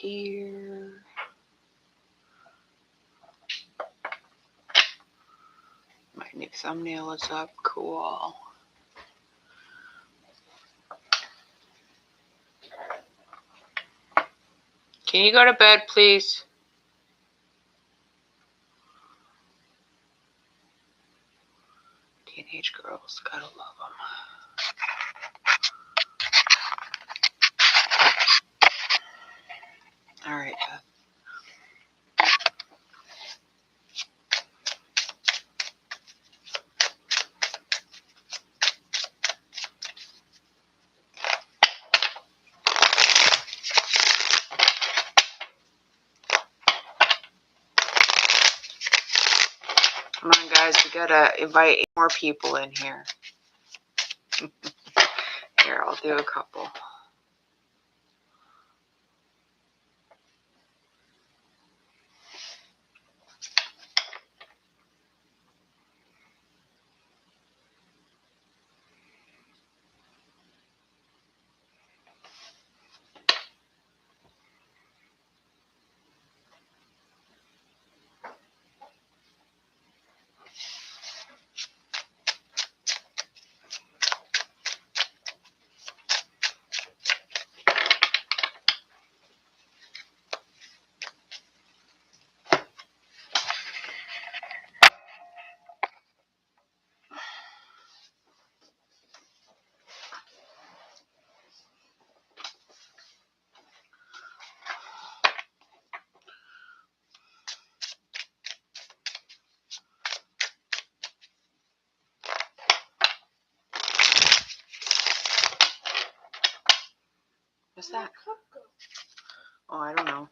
here. My new thumbnail is up. Cool. Can you go to bed, please? Teenage girls, gotta love them. All right, Beth. Come on, guys, we gotta invite more people in here. Here, I'll do a couple. What's that? Oh, I don't know.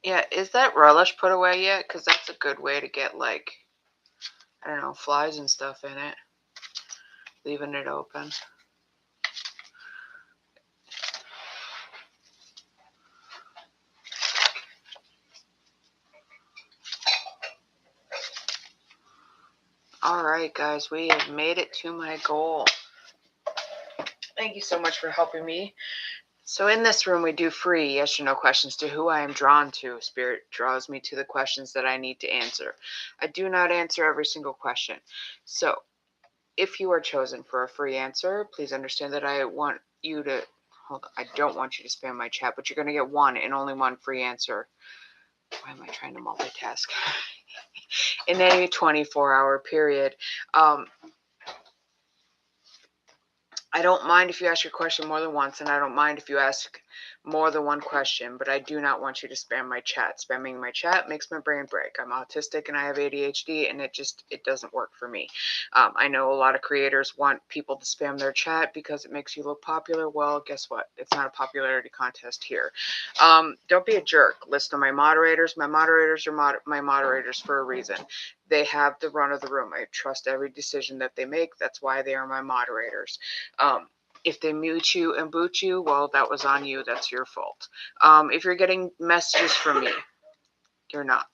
Yeah, is that relish put away yet? Because that's a good way to get, like, I don't know, flies and stuff in it. Leaving it open. All right, guys, we have made it to my goal. Thank you so much for helping me. So in this room, we do free yes or no questions to who I am drawn to. Spirit draws me to the questions that I need to answer. I do not answer every single question. So if you are chosen for a free answer, please understand that I want you to, hold on, I don't want you to spam my chat, but you're going to get one and only one free answer. Why am I trying to multitask? In any 24-hour period. I don't mind if you ask your question more than once, and I don't mind if you ask more than one question, but I do not want you to spam my chat. Spamming my chat makes my brain break. I'm autistic and I have ADHD, and it doesn't work for me. I know a lot of creators want people to spam their chat because it makes you look popular. Well, guess what? It's not a popularity contest here. Don't be a jerk. Listen to my moderators. My moderators are my moderators for a reason. They have the run of the room. I trust every decision that they make. That's why they are my moderators. If they mute you and boot you, well, that was on you. That's your fault. If you're getting messages from me, you're not.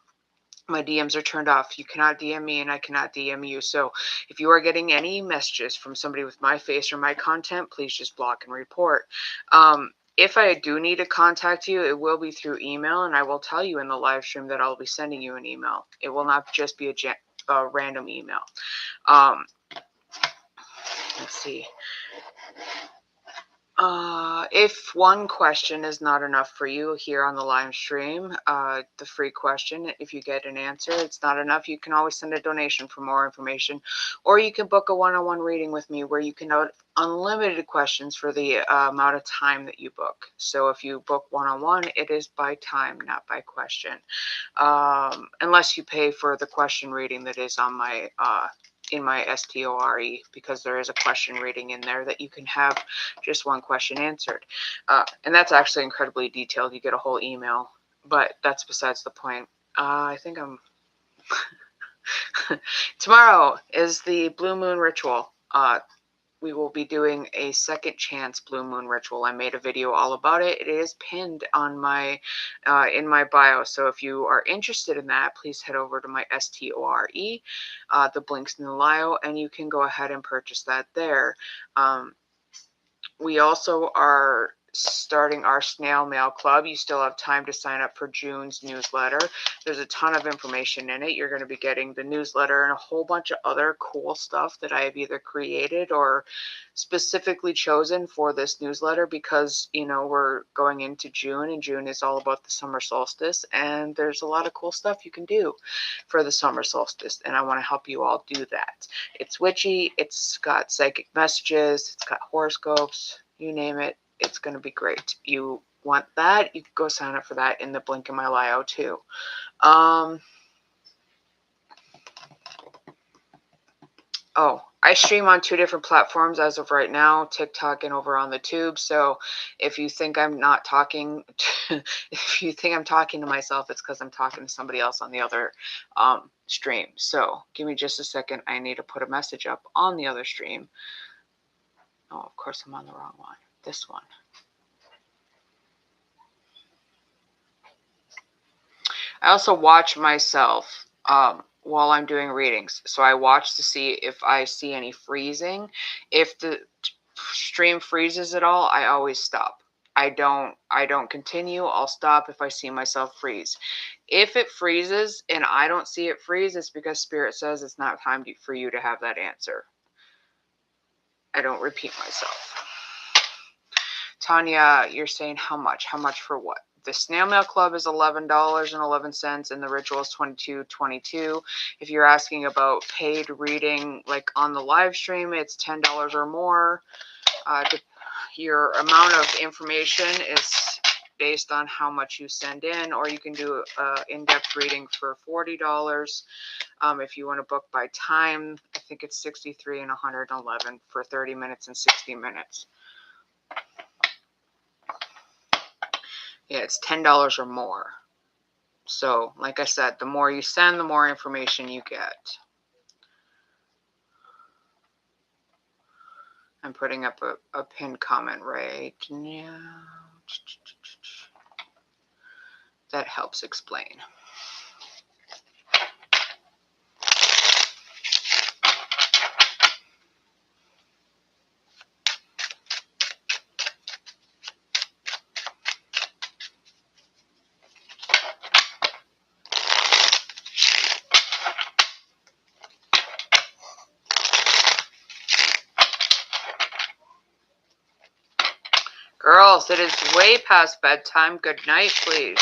My DMs are turned off. You cannot DM me and I cannot DM you. So if you are getting any messages from somebody with my face or my content, please just block and report. If I do need to contact you, it will be through email, and I will tell you in the live stream that I'll be sending you an email. It will not just be a random email. Let's see. If one question is not enough for you here on the live stream, the free question, if you get an answer, it's not enough, you can always send a donation for more information, or you can book a one-on-one reading with me where you can have unlimited questions for the amount of time that you book. So if you book one-on-one, it is by time, not by question, unless you pay for the question reading that is on my in my STORE, because there is a question reading in there that you can have just one question answered. And that's actually incredibly detailed. You get a whole email, but that's besides the point. I think I'm... Tomorrow is the Blue Moon Ritual. We will be doing a second chance Blue Moon Ritual. I made a video all about it. It is pinned on my in my bio. So if you are interested in that, please head over to my STORE. The link's in the bio, and you can go ahead and purchase that there. We also are starting our snail mail club. You still have time to sign up for June's newsletter. There's a ton of information in it. You're going to be getting the newsletter and a whole bunch of other cool stuff that I have either created or specifically chosen for this newsletter because, you know, we're going into June, and June is all about the summer solstice, and there's a lot of cool stuff you can do for the summer solstice, and I want to help you all do that. It's witchy, it's got psychic messages, it's got horoscopes, you name it, it's going to be great. You want that, you can go sign up for that in the link in my bio too. Oh, I stream on 2 different platforms as of right now, TikTok and over on the tube. So if you think I'm not talking, if you think I'm talking to myself, it's because I'm talking to somebody else on the other stream. So give me just a second. I need to put a message up on the other stream. Oh, of course I'm on the wrong one. This one. I also watch myself while I'm doing readings. So I watch to see if I see any freezing. If the stream freezes at all, I always stop. I don't continue. I'll stop if I see myself freeze. If it freezes and I don't see it freeze, it's because Spirit says it's not time for you to have that answer. I don't repeat myself. Tanya, you're saying how much? How much for what? The snail mail club is $11.11 and the ritual is $22.22. If you're asking about paid reading, like on the live stream, it's $10 or more. Your amount of information is based on how much you send in, or you can do an in-depth reading for $40. If you want to book by time, I think it's $63 and $111 for 30 minutes and 60 minutes. Yeah, it's $10 or more. So, like I said, the more you send, the more information you get. I'm putting up a pinned comment right now. That helps explain. Girls, it is way past bedtime. Good night, please.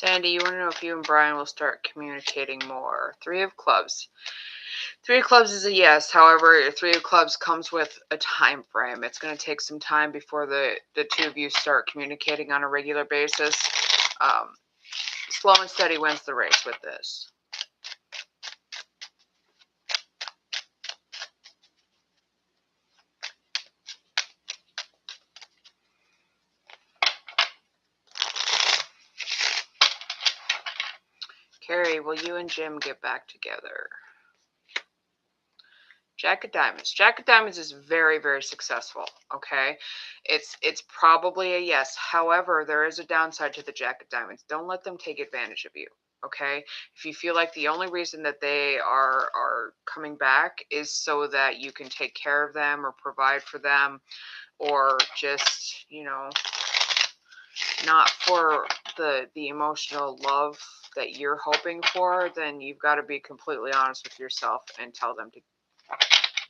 Sandy, you want to know if you and Brian will start communicating more? 3 of clubs. 3 of clubs is a yes. However, 3 of clubs comes with a time frame. It's going to take some time before the 2 of you start communicating on a regular basis. Slow and steady wins the race with this. Carrie, will you and Jim get back together? Jack of Diamonds. Jack of Diamonds is very, very successful, okay? It's probably a yes. However, there is a downside to the Jack of Diamonds. Don't let them take advantage of you, okay? If you feel like the only reason that they are coming back is so that you can take care of them or provide for them or just, you know, not for the emotional love that you're hoping for, then you've got to be completely honest with yourself and tell them to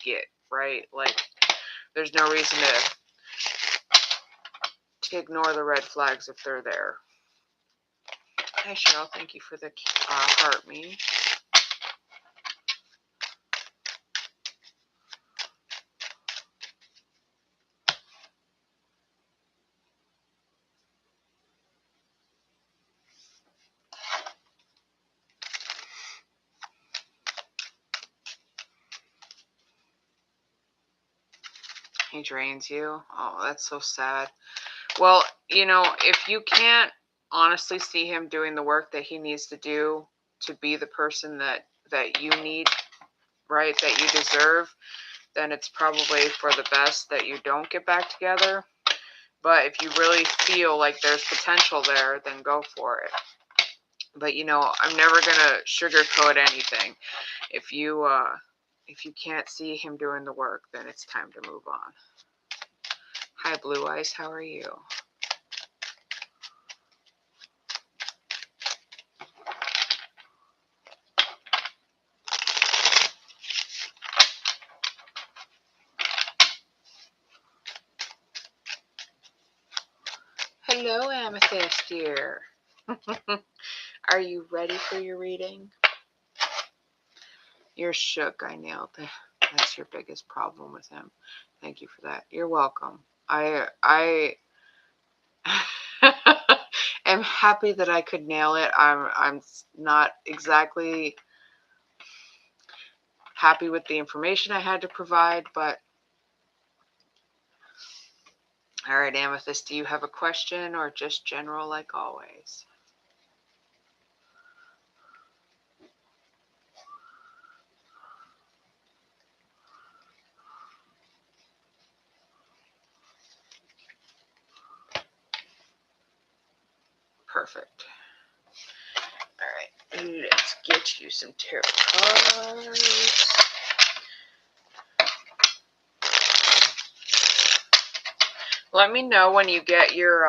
get, right? Like, there's no reason to ignore the red flags if they're there. Hi, Cheryl. Thank you for the heart me. He drains you. Oh, that's so sad. Well, you know, if you can't honestly see him doing the work that he needs to do to be the person that you need, right, that you deserve, then it's probably for the best that you don't get back together. But if you really feel like there's potential there, then go for it. But, you know, I'm never going to sugarcoat anything. If you can't see him doing the work, then it's time to move on. Hi, Blue Eyes. How are you? Hello, Amethyst dear. Are you ready for your reading? You're shook. I nailed it. That's your biggest problem with him. Thank you for that. You're welcome. I am happy that I could nail it. I'm not exactly happy with the information I had to provide, but all right, Amethyst, do you have a question or just general like always? Perfect. All right, let's get you some tarot cards. Let me know when you get your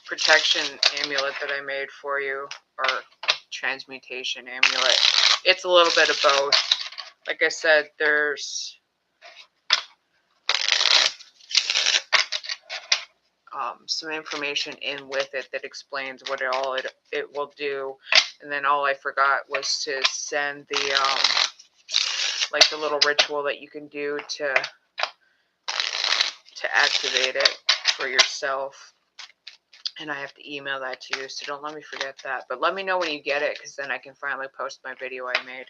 protection amulet that I made for you, or transmutation amulet. It's a little bit of both. Like I said, there's some information in with it that explains what it will do. And then all I forgot was to send the like the little ritual that you can do to activate it for yourself. And I have to email that to you, so don't let me forget that. But let me know when you get it, because then I can finally post my video I made.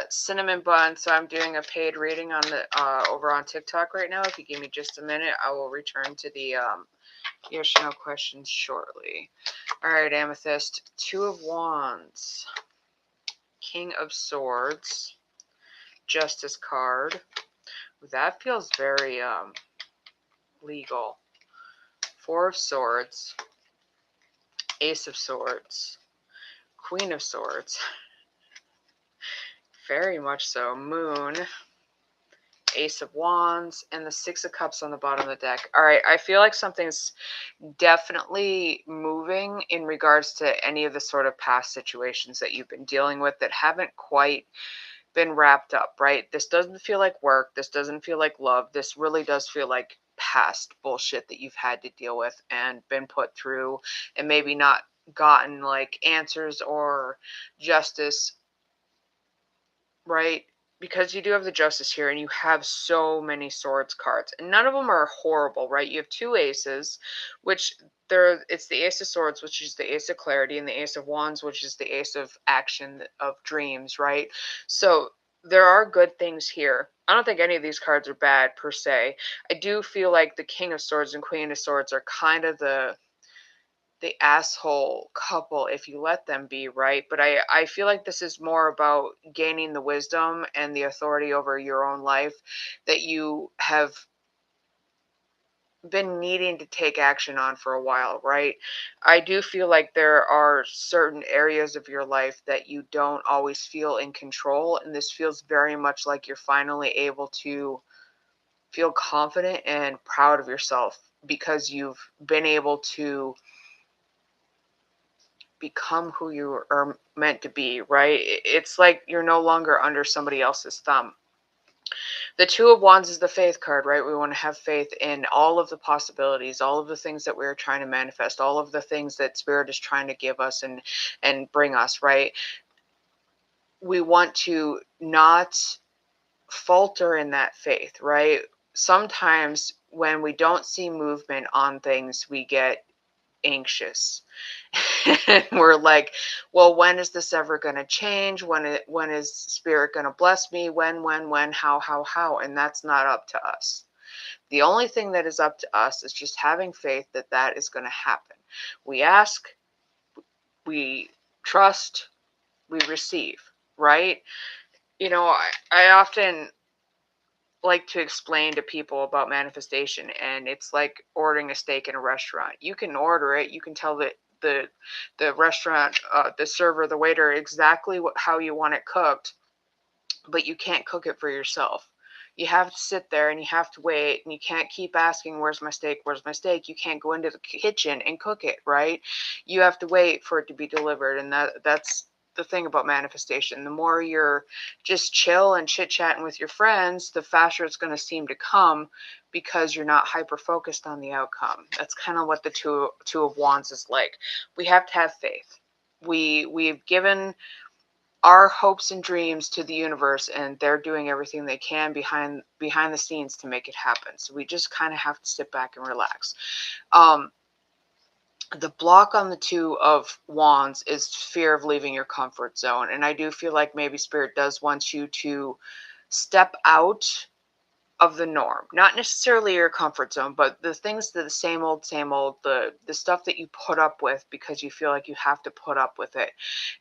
Cinnamon Bun. So I'm doing a paid reading on the over on TikTok right now. If you give me just a minute, I will return to the yes or no questions shortly. All right, Amethyst. Two of Wands, King of Swords, Justice card. That feels very legal. Four of Swords, Ace of Swords, Queen of Swords. Very much so. Moon, Ace of Wands, and the Six of Cups on the bottom of the deck. All right, I feel like something's definitely moving in regards to any of the sort of past situations that you've been dealing with that haven't quite been wrapped up, right? This doesn't feel like work. This doesn't feel like love. This really does feel like past bullshit that you've had to deal with and been put through, and maybe not gotten like answers or justice, right? Because you do have the Justice here, and you have so many Swords cards, and none of them are horrible, right? You have two Aces, which it's the Ace of Swords, which is the Ace of Clarity, and the Ace of Wands, which is the Ace of Action, of Dreams, right? So there are good things here. I don't think any of these cards are bad per se. I do feel like the King of Swords and Queen of Swords are kind of the asshole couple if you let them be, right? But I feel like this is more about gaining the wisdom and the authority over your own life that you have been needing to take action on for a while, right? I do feel like there are certain areas of your life that you don't always feel in control, and this feels very much like you're finally able to feel confident and proud of yourself because you've been able to become who you are meant to be, right? It's like you're no longer under somebody else's thumb. The Two of Wands is the faith card, right? We want to have faith in all of the possibilities, all of the things that we're trying to manifest, all of the things that Spirit is trying to give us and bring us, right? We want to not falter in that faith, right? Sometimes when we don't see movement on things, we get anxious. And we're like, well, when is this ever going to change? When is Spirit going to bless me? When, how? And that's not up to us. The only thing that is up to us is just having faith that that is going to happen. We ask, we trust, we receive, right? I often like to explain to people about manifestation, and it's like ordering a steak in a restaurant. You can order it, you can tell the restaurant, the server, the waiter, exactly how you want it cooked, but you can't cook it for yourself. You have to sit there and you have to wait, and you can't keep asking, where's my steak, where's my steak? You can't go into the kitchen and cook it, right? You have to wait for it to be delivered. And that's the thing about manifestation. The more you're just chill and chit-chatting with your friends, the faster it's going to seem to come, because you're not hyper focused on the outcome. That's kind of what the two of Wands is like. We have to have faith. We've given our hopes and dreams to the universe, and they're doing everything they can behind the scenes to make it happen. So we just kind of have to sit back and relax. The block on the Two of Wands is fear of leaving your comfort zone, and I do feel like maybe Spirit does want you to step out of the norm, not necessarily your comfort zone, but the things that the same old, the stuff that you put up with because you feel like you have to put up with it.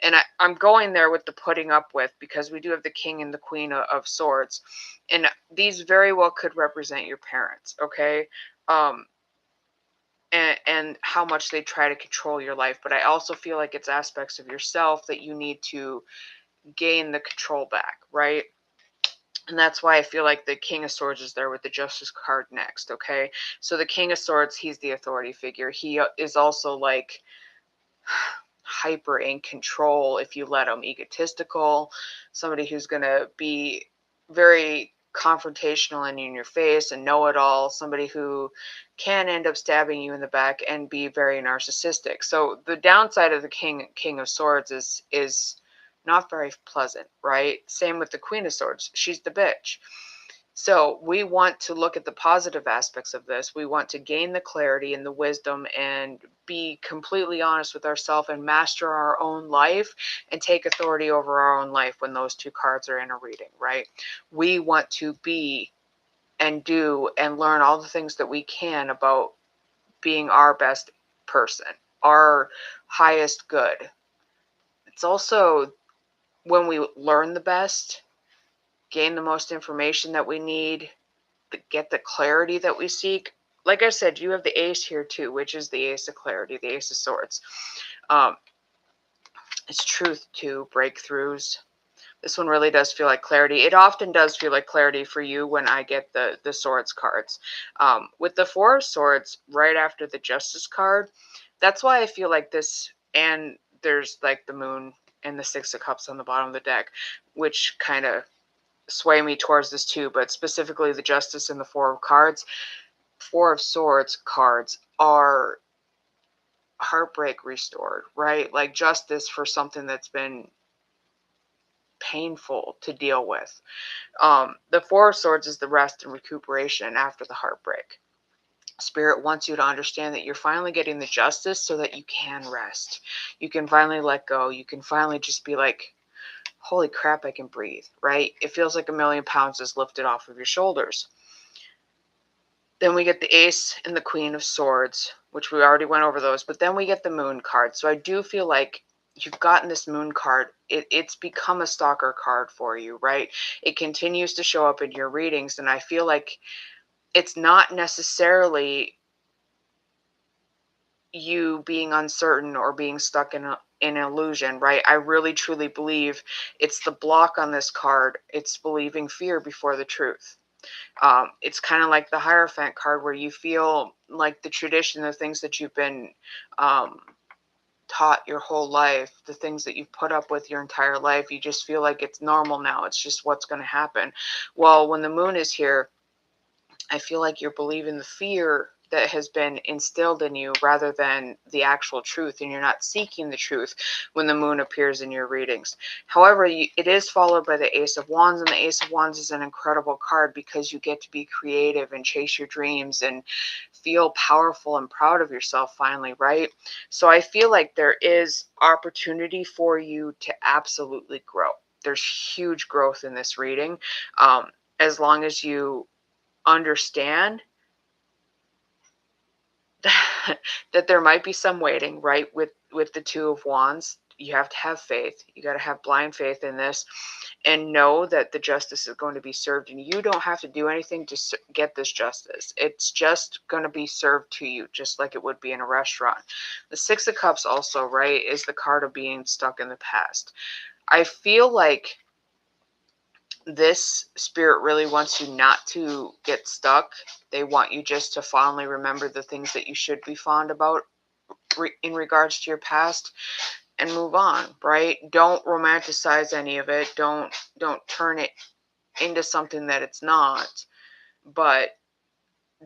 And I'm going there with the putting up with, because we do have the King and the Queen of Swords, and these very well could represent your parents, okay? And how much they try to control your life. But I also feel like it's aspects of yourself that you need to gain the control back, right? And that's why I feel like the King of Swords is there with the Justice card next, okay? So the King of Swords, he's the authority figure. He is also like hyper in control if you let him, egotistical, somebody who's going to be very confrontational and in your face and know it all, somebody who can end up stabbing you in the back and be very narcissistic. So the downside of the King of Swords is not very pleasant, right? Same with the Queen of Swords. She's the bitch. So we want to look at the positive aspects of this. We want to gain the clarity and the wisdom and be completely honest with ourselves and master our own life and take authority over our own life when those two cards are in a reading, right? We want to be and do and learn all the things that we can about being our best person, our highest good. It's also when we learn the best, gain the most information that we need, get the clarity that we seek. Like I said, you have the Ace here too, which is the Ace of Clarity, the Ace of Swords. It's truth too, breakthroughs. This one really does feel like clarity. It often does feel like clarity for you when I get the Swords cards. With the Four of Swords right after the Justice card, that's why I feel like this, and there's like the Moon and the Six of Cups on the bottom of the deck, which kind of sway me towards this too, but specifically the Justice and the Four of Cards. Four of Swords cards are heartbreak restored, right? Like justice for something that's been painful to deal with. The Four of Swords is the rest and recuperation after the heartbreak. Spirit wants you to understand that you're finally getting the justice so that you can rest. You can finally let go. You can finally just be like, holy crap, I can breathe, right? It feels like 1,000,000 pounds is lifted off of your shoulders. Then we get the Ace and the Queen of Swords, which we already went over those. But then we get the Moon card. So I do feel like you've gotten this Moon card. It's become a stalker card for you, right? It continues to show up in your readings. And I feel like it's not necessarily you being uncertain or being stuck in an illusion, right? I really truly believe it's the block on this card. It's believing fear before the truth. It's kind of like the Hierophant card, where you feel like the tradition, the things that you've been taught your whole life, the things that you've put up with your entire life, you just feel like it's normal now. It's just what's going to happen. Well, when the moon is here, I feel like you're believing the fear that has been instilled in you rather than the actual truth, and you're not seeking the truth when the moon appears in your readings. However, it is followed by the Ace of Wands, and the Ace of Wands is an incredible card because you get to be creative and chase your dreams and feel powerful and proud of yourself finally, right? So I feel like there is opportunity for you to absolutely grow. There's huge growth in this reading, as long as you understand that there might be some waiting, right? With the Two of Wands, you have to have faith. You got to have blind faith in this, and know that the justice is going to be served, and you don't have to do anything to get this justice. It's just going to be served to you, just like it would be in a restaurant. The Six of Cups also, right, is the card of being stuck in the past. I feel like this spirit really wants you not to get stuck. They want you just to fondly remember the things that you should be fond about in regards to your past, and move on, right? Don't romanticize any of it. Don't turn it into something that it's not, but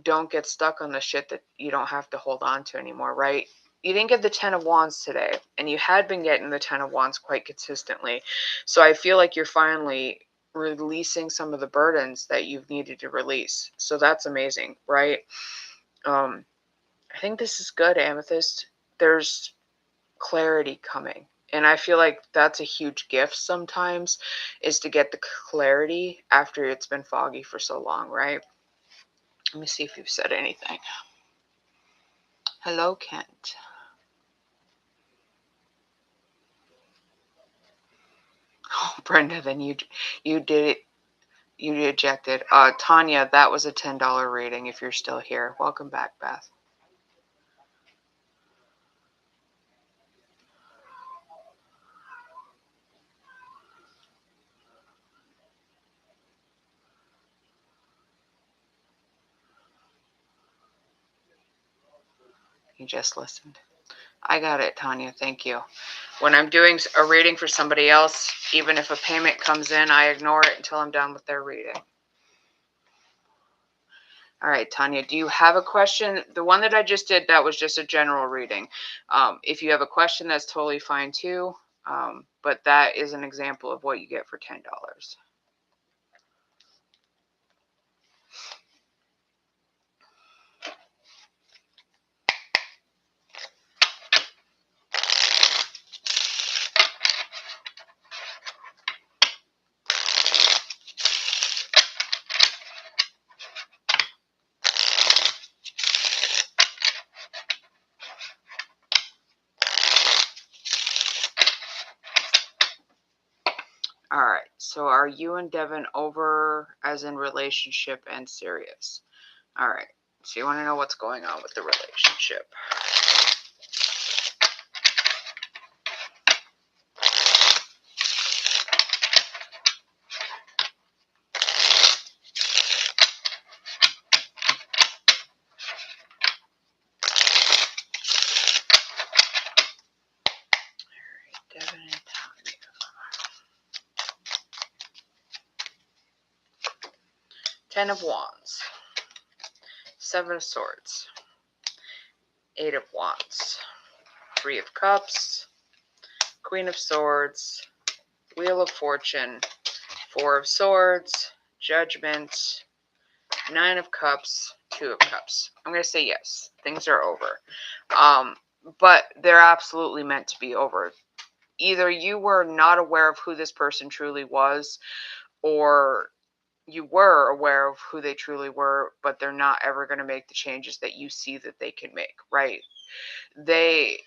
don't get stuck on the shit that you don't have to hold on to anymore, right? You didn't get the Ten of Wands today, and you had been getting the Ten of Wands quite consistently. So I feel like you're finally releasing some of the burdens that you've needed to release. So that's amazing, right? I think this is good, Amethyst. There's clarity coming. And I feel like that's a huge gift sometimes, is to get the clarity after it's been foggy for so long, right? Let me see if you've said anything. Hello, Kent. Oh, Brenda, then you did it. You ejected. Tanya, that was a $10 reading if you're still here. Welcome back, Beth. You just listened. I got it, Tanya. Thank you. When I'm doing a reading for somebody else, even if a payment comes in, I ignore it until I'm done with their reading. All right, Tanya, do you have a question? The one that I just did, that was just a general reading. If you have a question, that's totally fine too. But that is an example of what you get for $10. All right, so are you and Devin over as in relationship and serious? All right, so you want to know what's going on with the relationship. Devin and Tanya. Ten of Wands. Seven of Swords. Eight of Wands. Three of Cups. Queen of Swords. Wheel of Fortune. Four of Swords. Judgment. Nine of Cups. Two of Cups. I'm going to say yes. Things are over. But they're absolutely meant to be over. Either you were not aware of who this person truly was, or you were aware of who they truly were, but they're not ever going to make the changes that you see that they can make, right? They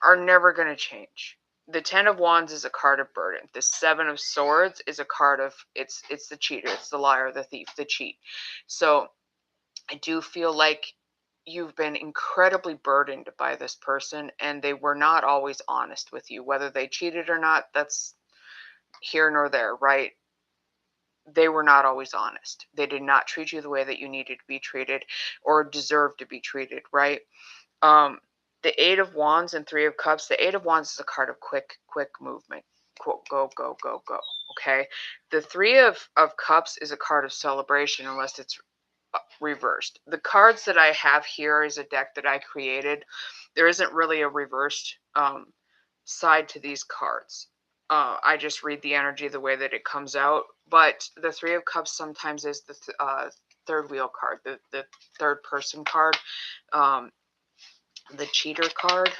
are never going to change. The Ten of Wands is a card of burden. The Seven of Swords is a card of, it's the cheater, it's the liar, the thief, the cheat. So I do feel like you've been incredibly burdened by this person and they were not always honest with you. Whether they cheated or not, that's here nor there, right? They were not always honest. They did not treat you the way that you needed to be treated or deserve to be treated, right? Um, the Eight of Wands and Three of Cups. The Eight of Wands is a card of quick movement. Quote, go, go, go, go. Okay. The Three of Cups is a card of celebration unless it's reversed. The cards that I have here is a deck that I created. There isn't really a reversed side to these cards. I just read the energy the way that it comes out. But the Three of Cups sometimes is the third wheel card, the third person card, the cheater card.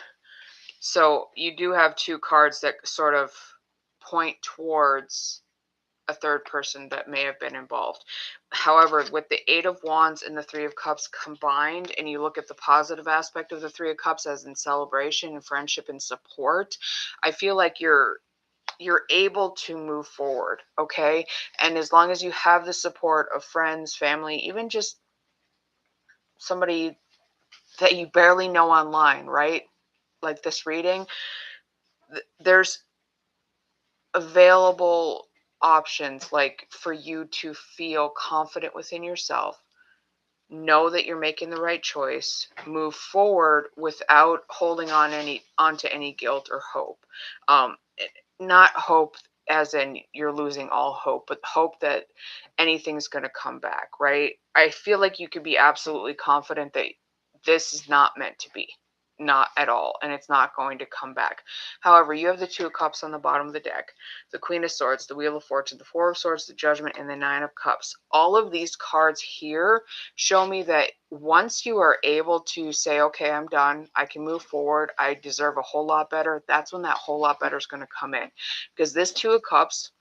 So you do have two cards that sort of point towards a third person that may have been involved. However, with the Eight of Wands and the Three of Cups combined, and you look at the positive aspect of the Three of Cups as in celebration and friendship and support, I feel like you're able to move forward, okay? And as long as you have the support of friends, family, even just somebody that you barely know online, right? Like this reading, there's available options like for you to feel confident within yourself, know that you're making the right choice, move forward without holding onto any guilt or hope. Not hope as in you're losing all hope, but hope that anything's going to come back, right? I feel like you could be absolutely confident that this is not meant to be. Not at all, and it's not going to come back. However, you have the Two of Cups on the bottom of the deck, the Queen of Swords, the Wheel of Fortune, the Four of Swords, the Judgment, and the Nine of Cups. All of these cards here show me that once you are able to say, okay, I'm done, I can move forward, I deserve a whole lot better, that's when that whole lot better is going to come in. Because this Two of Cups,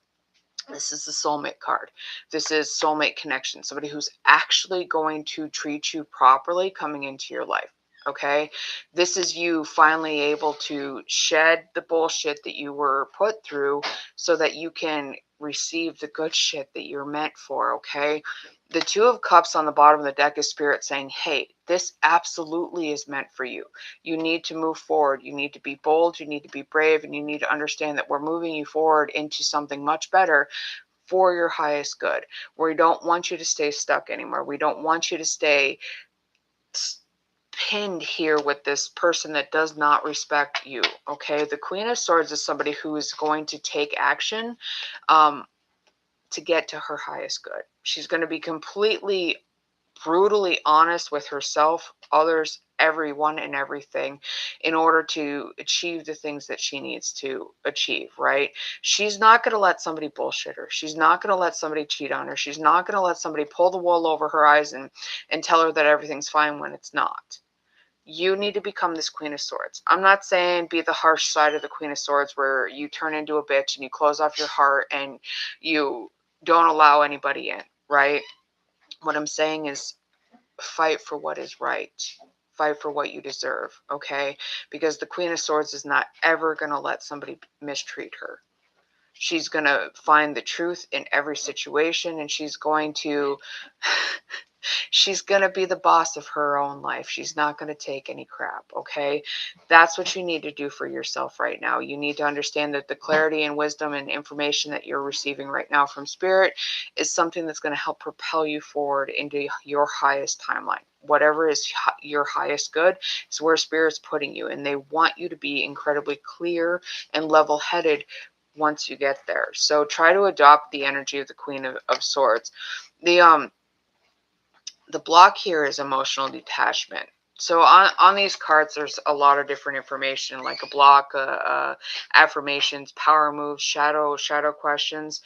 this is the soulmate card. This is soulmate connection, somebody who's actually going to treat you properly coming into your life. Okay, this is you finally able to shed the bullshit that you were put through so that you can receive the good shit that you're meant for. Okay, the Two of Cups on the bottom of the deck is spirit saying, hey, this absolutely is meant for you. You need to move forward. You need to be bold. You need to be brave. And you need to understand that we're moving you forward into something much better for your highest good. We don't want you to stay stuck anymore. We don't want you to stay pinned here with this person that does not respect you. Okay. The Queen of Swords is somebody who is going to take action to get to her highest good. She's going to be completely brutally honest with herself, others, everyone, and everything in order to achieve the things that she needs to achieve, right? She's not going to let somebody bullshit her. She's not going to let somebody cheat on her. She's not going to let somebody pull the wool over her eyes and tell her that everything's fine when it's not. You need to become this Queen of Swords. I'm not saying be the harsh side of the Queen of Swords where you turn into a bitch and you close off your heart and you don't allow anybody in, right? What I'm saying is fight for what is right. Fight for what you deserve, okay? Because the Queen of Swords is not ever going to let somebody mistreat her. She's going to find the truth in every situation, and she's going to she's going to be the boss of her own life. She's not going to take any crap, okay? That's what you need to do for yourself right now. You need to understand that the clarity and wisdom and information that you're receiving right now from Spirit is something that's going to help propel you forward into your highest timeline. Whatever is your highest good is where Spirit's putting you, and they want you to be incredibly clear and level-headed once you get there. So try to adopt the energy of the Queen of Swords. The block here is emotional detachment. So on these cards, there's a lot of different information, like a block, affirmations, power moves, shadow questions.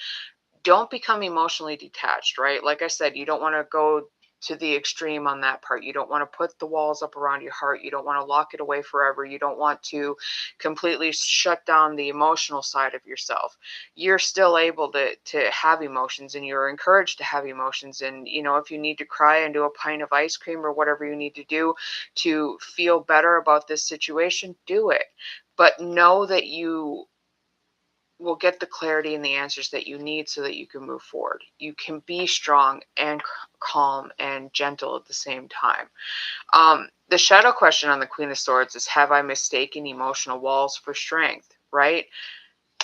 Don't become emotionally detached, right? Like I said, you don't want to go to the extreme on that part. You don't want to put the walls up around your heart. You don't want to lock it away forever. You don't want to completely shut down the emotional side of yourself. You're still able to have emotions, and you're encouraged to have emotions. And, you know, if you need to cry and do a pint of ice cream or whatever you need to do to feel better about this situation, do it. But know that you will get the clarity and the answers that you need so that you can move forward. You can be strong and calm and gentle at the same time. The shadow question on the Queen of Swords is, have I mistaken emotional walls for strength, right?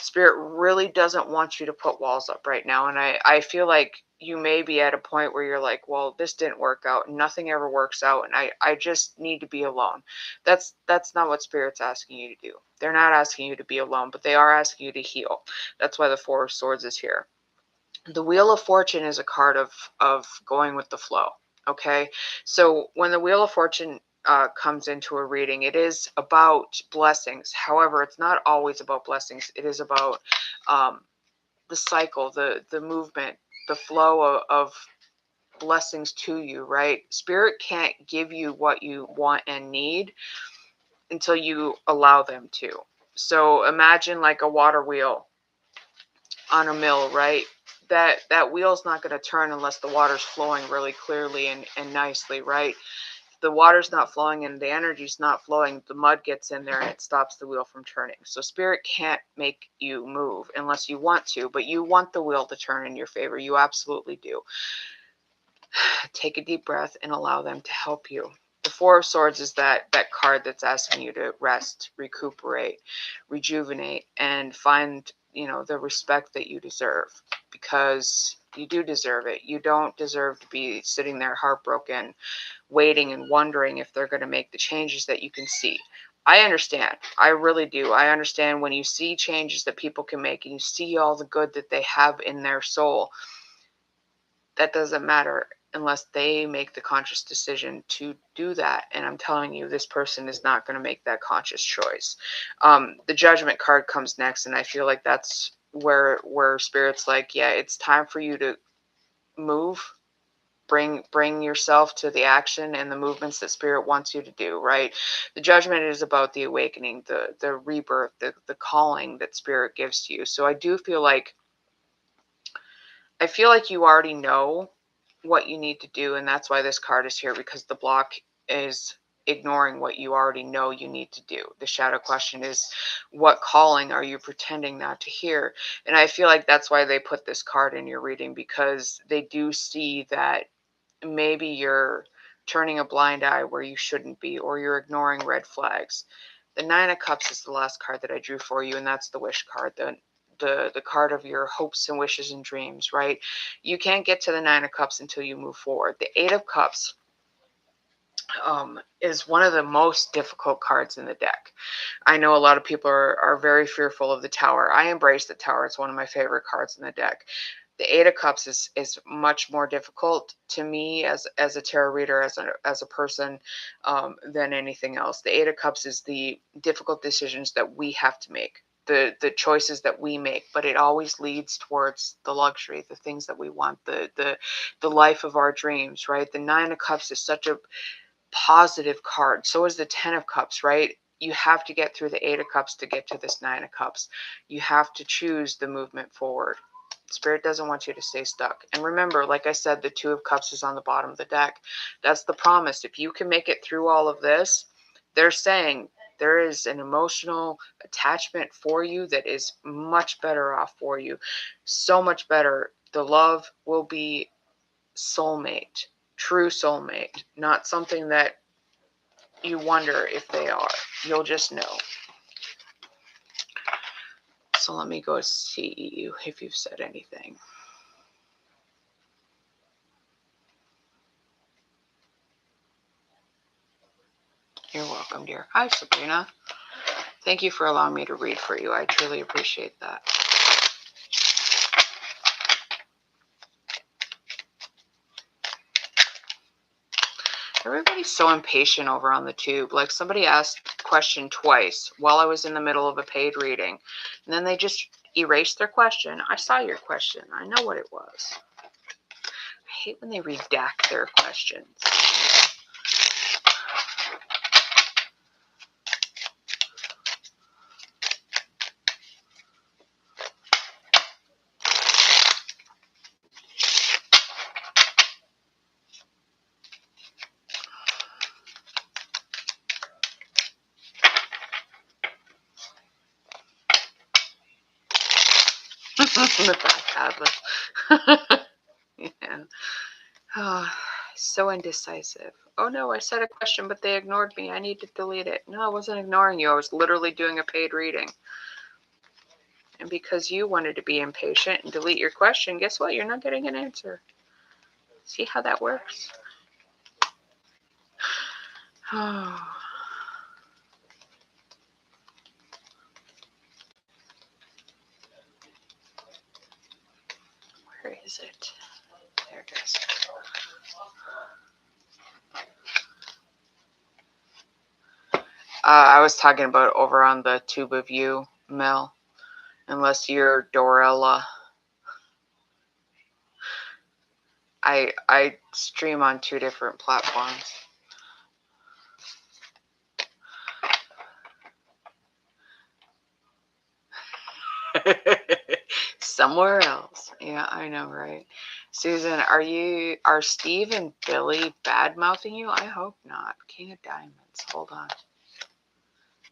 Spirit really doesn't want you to put walls up right now. And I feel like you may be at a point where you're like, well, this didn't work out. Nothing ever works out. And I just need to be alone. That's not what Spirit's asking you to do. They're not asking you to be alone, but they are asking you to heal. That's why the Four of Swords is here. The Wheel of Fortune is a card of going with the flow. Okay. So when the Wheel of Fortune comes into a reading, it is about blessings. However, it's not always about blessings. It is about the cycle, the movement, the flow of blessings to you, right? Spirit can't give you what you want and need until you allow them to. So imagine like a water wheel on a mill, right? That wheel's not going to turn unless the water's flowing really clearly and nicely, right? The water's not flowing and the energy's not flowing, the mud gets in there and it stops the wheel from turning. So Spirit can't make you move unless you want to, but you want the wheel to turn in your favor. You absolutely do. Take a deep breath and allow them to help you. The Four of Swords is that card that's asking you to rest, recuperate, rejuvenate, and find, the respect that you deserve, because you do deserve it. You don't deserve to be sitting there heartbroken, waiting and wondering if they're going to make the changes that you can see. I understand. I really do. I understand when you see changes that people can make and you see all the good that they have in their soul. That doesn't matter unless they make the conscious decision to do that. And I'm telling you, this person is not going to make that conscious choice. The Judgment card comes next, and I feel like that's where Spirit's like, yeah, it's time for you to move. Bring yourself to the action and the movements that Spirit wants you to do, right? The Judgment is about the awakening, the rebirth, the calling that Spirit gives to you. So I feel like you already know what you need to do, and that's why this card is here, because the block is ignoring what you already know you need to do. The shadow question is, what calling are you pretending not to hear? And I feel like that's why they put this card in your reading, because they do see that maybe you're turning a blind eye where you shouldn't be, or you're ignoring red flags. The Nine of Cups is the last card that I drew for you, and that's the wish card, the card of your hopes and wishes and dreams, right? You can't get to the Nine of Cups until you move forward. The Eight of Cups is one of the most difficult cards in the deck. I know a lot of people are very fearful of the Tower. I embrace the Tower. It's one of my favorite cards in the deck. The Eight of Cups is much more difficult to me as a tarot reader, as a person, than anything else. The Eight of Cups is the difficult decisions that we have to make, the choices that we make, but it always leads towards the luxury, the things that we want, the life of our dreams, right? The Nine of Cups is such a positive card. So is the Ten of Cups, right? You have to get through the Eight of Cups to get to this Nine of Cups. You have to choose the movement forward. Spirit doesn't want you to stay stuck. And remember, like I said, the Two of Cups is on the bottom of the deck. That's the promise. If you can make it through all of this, they're saying there is an emotional attachment for you that is much better off for you. So much better. The love will be soulmate, true soulmate, not something that you wonder if they are. You'll just know. So let me go see if you've said anything. You're welcome, dear. Hi, Sabrina. Thank you for allowing me to read for you. I truly appreciate that. Everybody's so impatient over on the tube. Like, somebody asked a question twice while I was in the middle of a paid reading, and then they just erased their question. I saw your question. I know what it was. I hate when they redact their questions. The back yeah. Oh, so indecisive. Oh no, I said a question, but they ignored me. I need to delete it. No, I wasn't ignoring you. I was literally doing a paid reading. And because you wanted to be impatient and delete your question, guess what? You're not getting an answer. See how that works? Oh. Where is it? There it is. I was talking about over on the Tube of You, Mel. Unless you're Dorella. I stream on 2 different platforms. Somewhere else. Yeah, I know, right? Susan, are Steve and Billy bad mouthing you? I hope not. King of Diamonds. Hold on.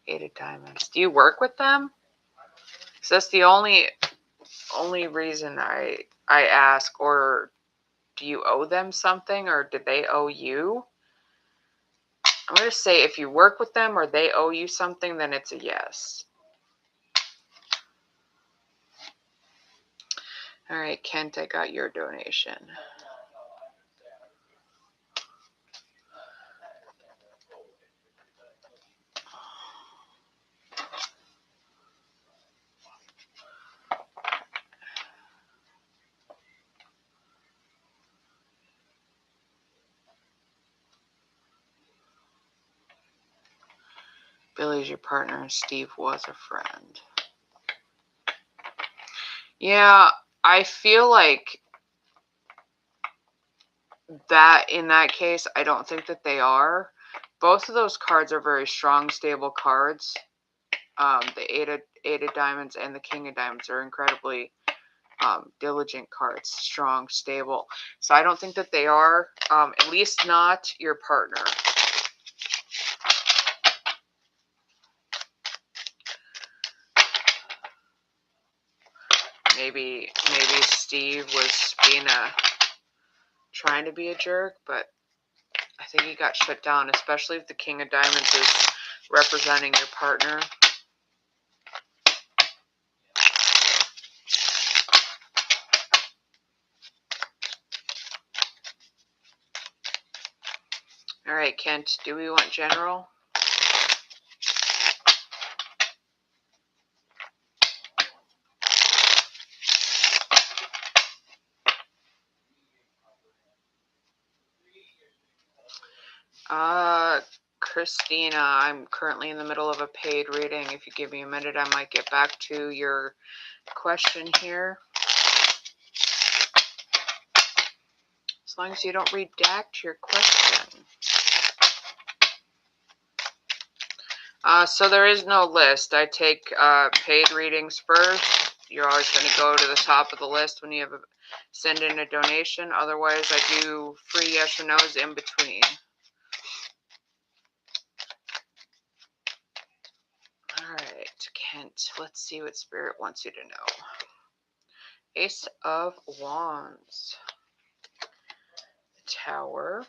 8 of Diamonds. Do you work with them? Because that's the only reason I ask. Or do you owe them something, or did they owe you? I'm going to say if you work with them or they owe you something, then it's a yes. All right, Kent, I got your donation. Billy's your partner and Steve was a friend. Yeah, I feel like that in that case, I don't think that they are. Both of those cards are very strong, stable cards. The eight of Diamonds and the King of Diamonds are incredibly diligent cards, strong, stable. So I don't think that they are, at least not your partner. Maybe Steve was trying to be a jerk, but I think he got shut down, especially if the King of Diamonds is representing your partner. All right, Kent, do we want general? Christina, I'm currently in the middle of a paid reading. If you give me a minute, I might get back to your question here. As long as you don't redact your question. So there is no list. I take paid readings first. You're always going to go to the top of the list when you send in a donation. Otherwise, I do free yes or no's in between. Alright, Kent, let's see what Spirit wants you to know. Ace of Wands. Tower.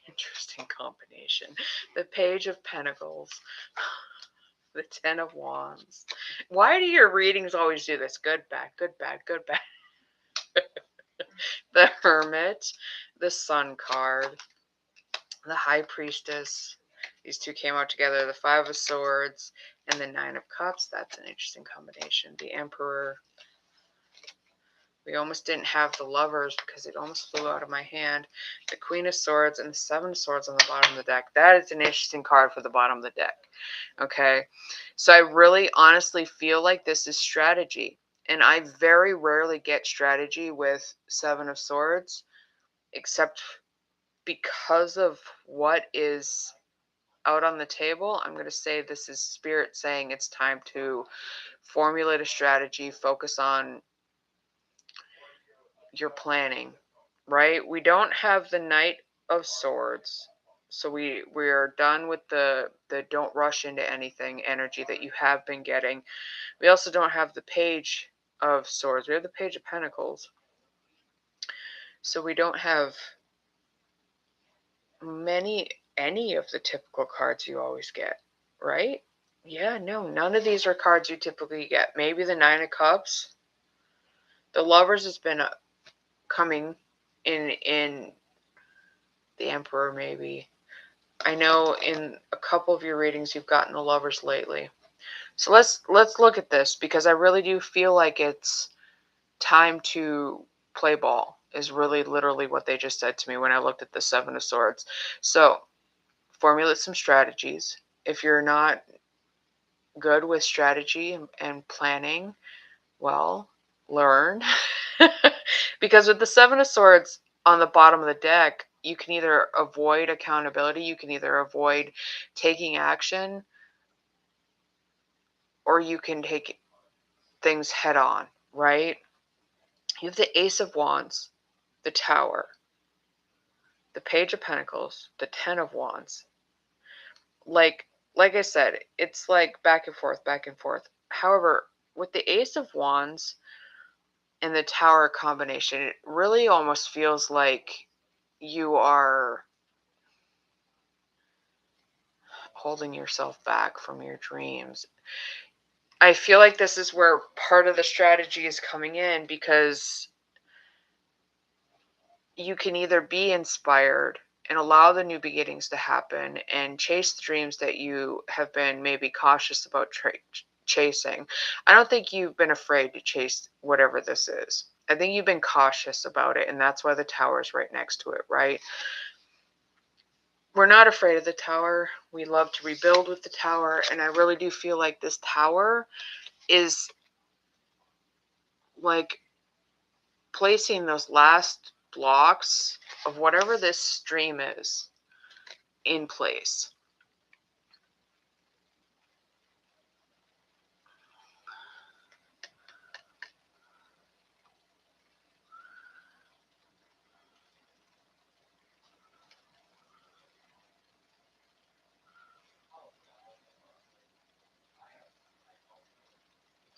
Interesting combination. The Page of Pentacles. The Ten of Wands. Why do your readings always do this? Good, bad, good, bad, good, bad. The Hermit. The Sun card. The High Priestess. These two came out together. The Five of Swords and the Nine of Cups. That's an interesting combination. The Emperor. We almost didn't have the Lovers because it almost flew out of my hand. The Queen of Swords and the Seven of Swords on the bottom of the deck. That is an interesting card for the bottom of the deck. Okay. So I really honestly feel like this is strategy. And I very rarely get strategy with Seven of Swords, except because of what is out on the table. I'm going to say this is Spirit saying it's time to formulate a strategy, focus on your planning, right? We don't have the Knight of Swords. So we're done with the don't rush into anything energy that you have been getting. We also don't have the Page of Swords. We have the Page of Pentacles. So we don't have any of the typical cards you always get, right? Yeah, no, none of these are cards you typically get. Maybe the Nine of Cups. The Lovers has been coming in the Emperor, maybe. I know in a couple of your readings you've gotten the Lovers lately. So let's look at this, because I really do feel like it's time to play ball, is really literally what they just said to me when I looked at the Seven of Swords. So formulate some strategies. If you're not good with strategy and planning, well, learn. Because with the Seven of Swords on the bottom of the deck, you can either avoid accountability, you can either avoid taking action, or you can take things head on, right? You have the Ace of Wands, the Tower, the Page of Pentacles, the Ten of Wands. Like I said, it's like back and forth, back and forth. However, with the Ace of Wands and the Tower combination, it really almost feels like you are holding yourself back from your dreams. I feel like this is where part of the strategy is coming in, because you can either be inspired and allow the new beginnings to happen and chase the dreams that you have been maybe cautious about chasing. I don't think you've been afraid to chase whatever this is. I think you've been cautious about it, and that's why the Tower's right next to it, right? We're not afraid of the Tower. We love to rebuild with the Tower, and I really do feel like this Tower is like placing those last blocks of whatever this stream is in place.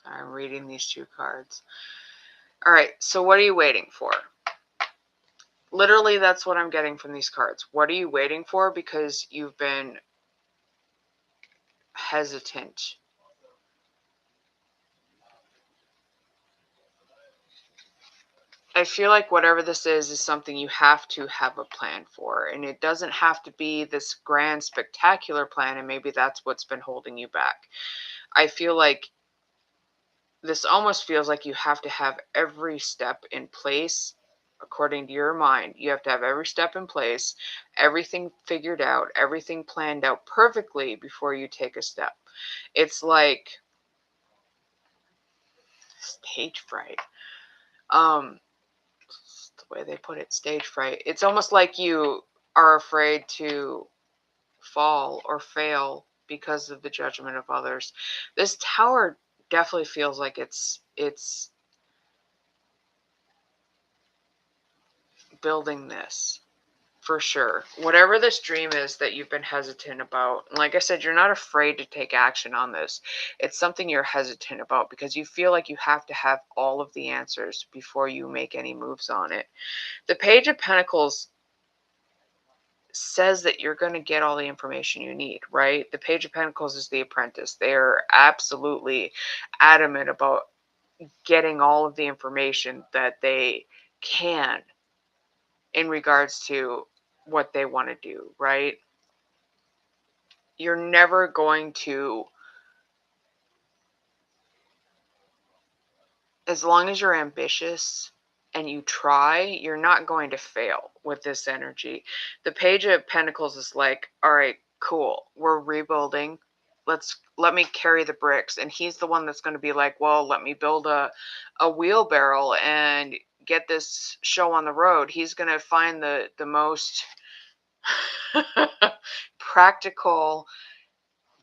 I'm reading these two cards. All right, so what are you waiting for? Literally, that's what I'm getting from these cards. What are you waiting for? Because you've been hesitant. I feel like whatever this is something you have to have a plan for. And it doesn't have to be this grand, spectacular plan, and maybe that's what's been holding you back. I feel like this almost feels like you have to have every step in place according to your mind. You have to have every step in place, everything figured out, everything planned out perfectly before you take a step. It's like stage fright. The way they put it, stage fright. It's almost like you are afraid to fall or fail because of the judgment of others. This Tower definitely feels like it's building this for sure. Whatever this dream is that you've been hesitant about, and like I said, you're not afraid to take action on this. It's something you're hesitant about because you feel like you have to have all of the answers before you make any moves on it. The Page of Pentacles says that you're going to get all the information you need, right? The Page of Pentacles is the apprentice. They're absolutely adamant about getting all of the information that they can in regards to what they want to do, right? You're never going to, as long as you're ambitious and you try, you're not going to fail with this energy. The Page of Pentacles is like, all right, cool, we're rebuilding. Let me carry the bricks. And he's the one that's going to be like, well, let me build a wheelbarrow and get this show on the road. He's going to find the most practical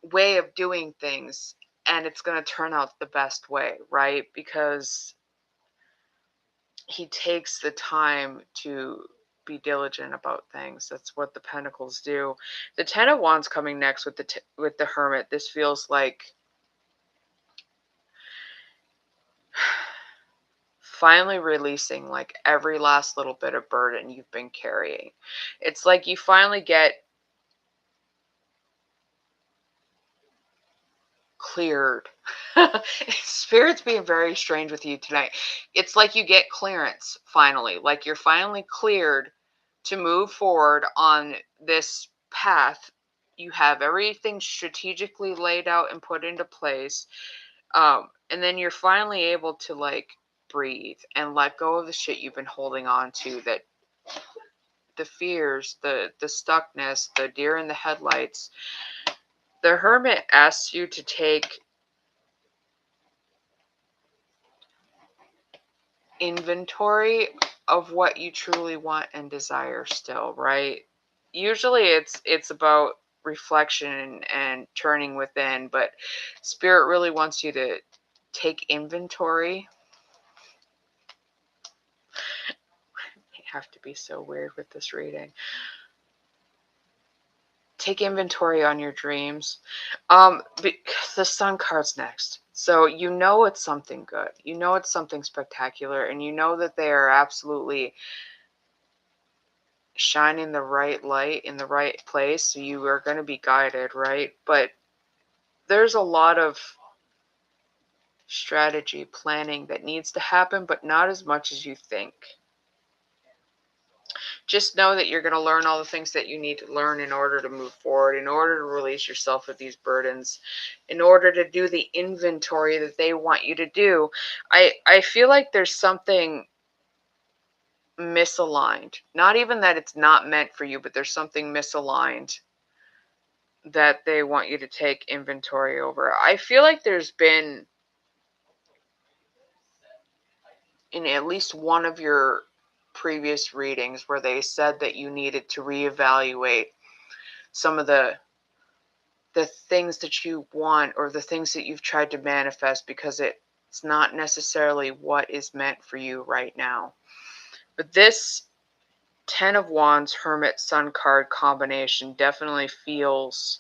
way of doing things, and it's going to turn out the best way, right? Because he takes the time to be diligent about things. That's what the Pentacles do. The Ten of Wands coming next with the Hermit. This feels like finally releasing like every last little bit of burden you've been carrying. It's like you finally get cleared. Spirit's being very strange with you tonight. It's like you get clearance finally, like you're finally cleared to move forward on this path. You have everything strategically laid out and put into place. And then you're finally able to like breathe and let go of the shit you've been holding on to, that the fears, the stuckness, the deer in the headlights. The Hermit asks you to take inventory of what you truly want and desire still, right? Usually it's about reflection and turning within, but Spirit really wants you to take inventory. I have to be so weird with this reading. Take inventory on your dreams. Because the Sun card's next. So you know it's something good. You know it's something spectacular, and you know that they are absolutely shining the right light in the right place. So you are going to be guided, right? But there's a lot of strategy, planning that needs to happen, but not as much as you think. Just know that you're going to learn all the things that you need to learn in order to move forward, in order to release yourself of these burdens, in order to do the inventory that they want you to do. I feel like there's something misaligned. Not even that it's not meant for you, but there's something misaligned that they want you to take inventory over. I feel like there's been, in at least one of your previous readings, where they said that you needed to reevaluate some of the things that you want, or the things that you've tried to manifest, because it's not necessarily what is meant for you right now. But this 10 of Wands, Hermit, Sun card combination definitely feels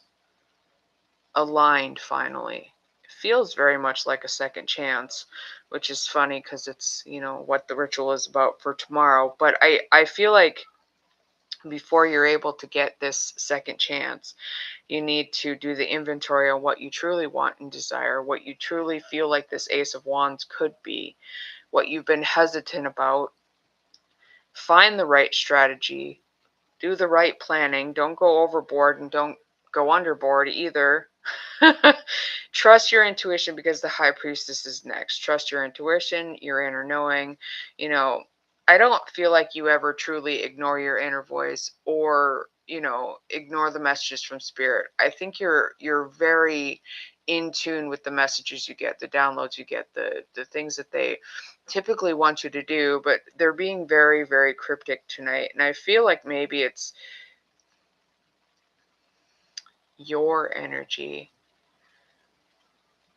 aligned finally. It feels very much like a second chance, which is funny because it's, what the ritual is about for tomorrow. But I feel like before you're able to get this second chance, you need to do the inventory on what you truly want and desire, what you truly feel like this Ace of Wands could be, what you've been hesitant about. Find the right strategy, do the right planning. Don't go overboard and don't go underboard either. Trust your intuition, because the High Priestess is next. Trust your intuition, your inner knowing. I don't feel like you ever truly ignore your inner voice, or ignore the messages from Spirit. I think you're very in tune with the messages you get, the downloads you get, the things that they typically want you to do, but they're being very, very cryptic tonight. And I feel like maybe it's your energy.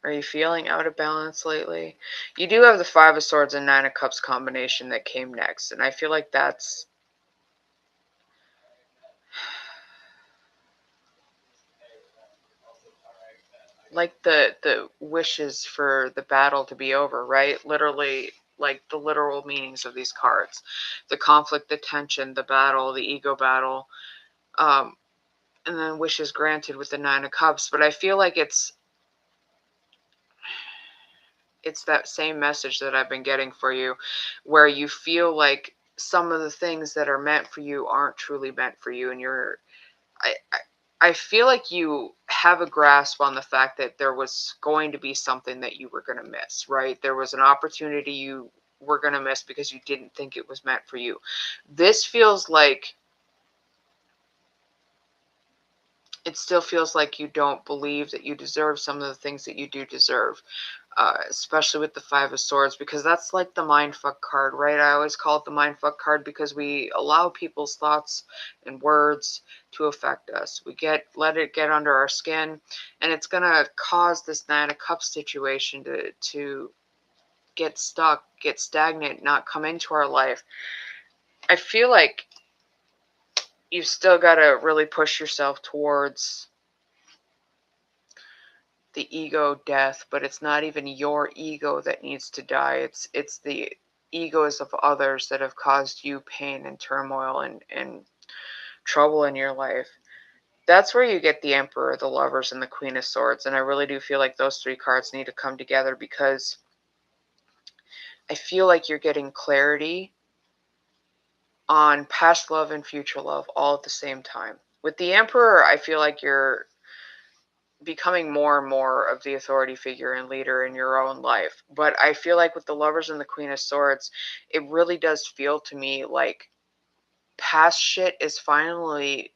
Are you feeling out of balance lately? You do have the Five of Swords and Nine of Cups combination that came next, and I feel like that's like the wishes for the battle to be over, right? Literally, like the literal meanings of these cards. The conflict, the tension, the battle, the ego battle, and then wishes granted with the Nine of Cups. But I feel like it's that same message that I've been getting for you, where you feel like some of the things that are meant for you aren't truly meant for you, and I feel like you have a grasp on the fact that there was going to be something that you were going to miss, right? There was an opportunity you were going to miss because you didn't think it was meant for you. This feels like, it still feels like you don't believe that you deserve some of the things that you do deserve. Especially with the Five of Swords, because that's like the mindfuck card, right? I always call it the mindfuck card because we allow people's thoughts and words to affect us. Let it get under our skin, and it's gonna cause this Nine of Cups situation to get stuck, get stagnant, not come into our life. I feel like you've still got to really push yourself towards the ego death, but it's not even your ego that needs to die. It's egos of others that have caused you pain and turmoil and trouble in your life. That's where you get the Emperor, the Lovers, and the Queen of Swords. And I really do feel like those three cards need to come together, because I feel like you're getting clarity on past love and future love all at the same time. With the Emperor, I feel like you're becoming more and more of the authority figure and leader in your own life. But I feel like with the Lovers and the Queen of Swords, it really does feel to me like past shit is finally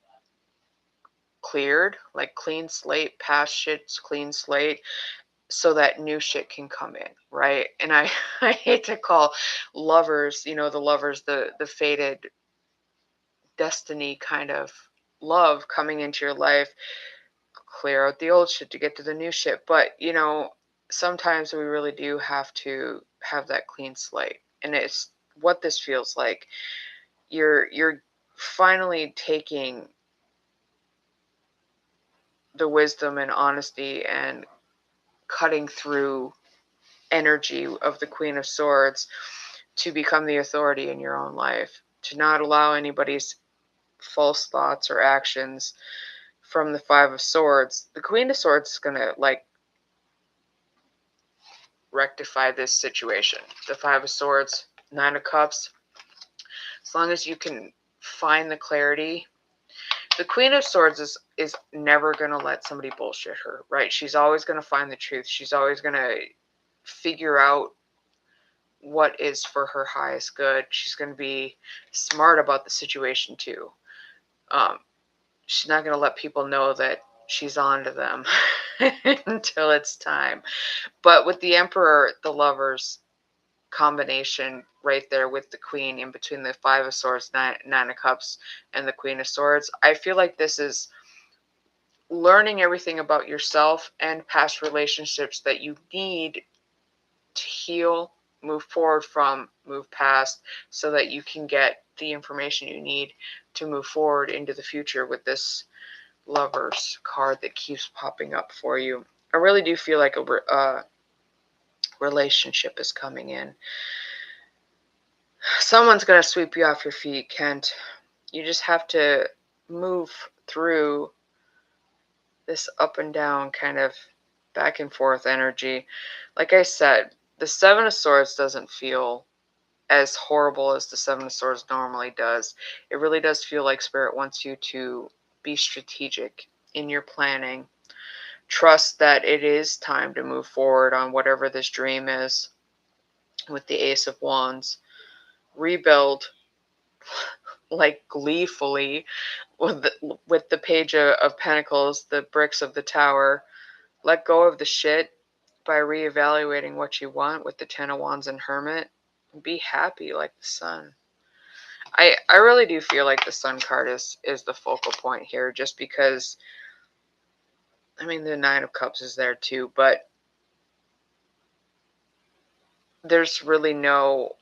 cleared, like clean slate, past shit's clean slate, so that new shit can come in, right? And I hate to call lovers, the lovers, the fated destiny kind of love coming into your life, clear out the old shit to get to the new shit. But sometimes we really do have to have that clean slate, and it's what this feels like. You're finally taking the wisdom and honesty and cutting through energy of the Queen of Swords to become the authority in your own life, to not allow anybody's false thoughts or actions. From the Five of Swords, the Queen of Swords is going to rectify this situation. The Five of Swords, Nine of Cups, as long as you can find the clarity. The Queen of Swords is never going to let somebody bullshit her, right? She's always going to find the truth. She's always going to figure out what is for her highest good. She's going to be smart about the situation too. She's not going to let people know that she's on to them until it's time. But with the Emperor, the Lovers combination right there with the Queen in between the Five of Swords, Nine of Cups, and the Queen of Swords, I feel like this is learning everything about yourself and past relationships that you need to heal, move forward from, move past, so that you can get the information you need to move forward into the future with this Lovers card that keeps popping up for you. I really do feel like a relationship is coming in. Someone's going to sweep you off your feet, Kent. You just have to move through this up and down kind of back and forth energy. Like I said, the Seven of Swords doesn't feel as horrible as the Seven of Swords normally does. It really does feel like Spirit wants you to be strategic in your planning. Trust that it is time to move forward on whatever this dream is with the Ace of Wands. Rebuild gleefully with the Page of Pentacles, the bricks of the Tower. Let go of the shit by reevaluating what you want with the Ten of Wands and Hermit. Be happy like the sun. I really do feel like the Sun card is the focal point here, just because, I mean, the Nine of Cups is there too, but there's really no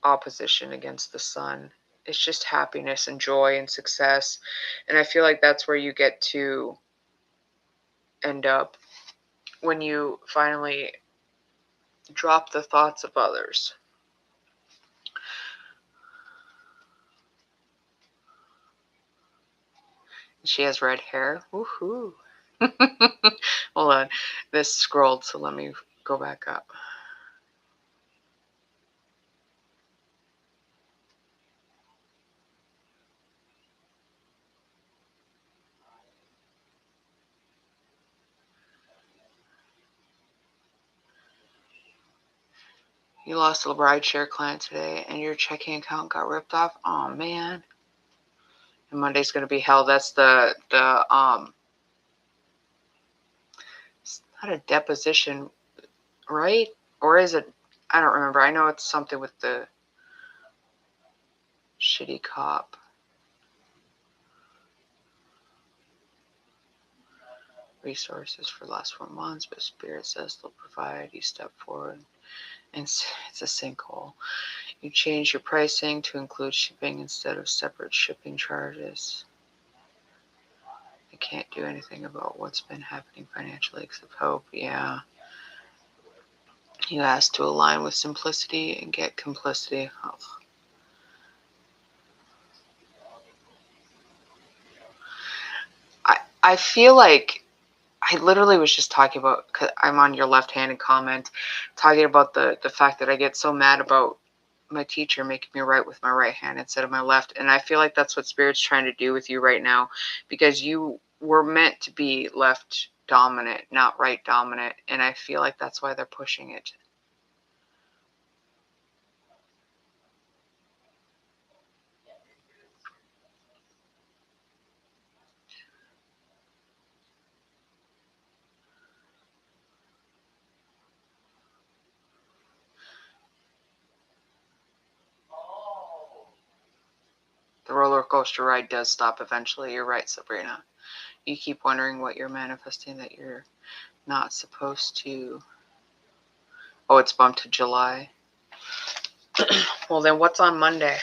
opposition against the Sun. It's just happiness and joy and success. And I feel like that's where you get to end up when you finally drop the thoughts of others. She has red hair. Woohoo. Hold on. This scrolled, so let me go back up. You lost a rideshare client today and your checking account got ripped off? Oh man. And Monday's gonna be hell. That's the it's not a deposition, right? Or is it? I don't remember. I know it's something with the shitty cop. Resources for the last 4 months, but Spirit says they'll provide. You step forward, and it's a sinkhole. You change your pricing to include shipping instead of separate shipping charges. I can't do anything about what's been happening financially except hope. Yeah. You asked to align with simplicity and get complicity. Oh. I feel like I literally was just talking about, cause I'm on your left-handed comment, talking about the fact that I get so mad about my teacher making me write with my right hand instead of my left. And I feel like that's what Spirit's trying to do with you right now, because you were meant to be left dominant, not right dominant. And I feel like that's why they're pushing it. The roller coaster ride does stop eventually. You're right, Sabrina. You keep wondering what you're manifesting that you're not supposed to. Oh, it's bumped to July. Well, then what's on Monday?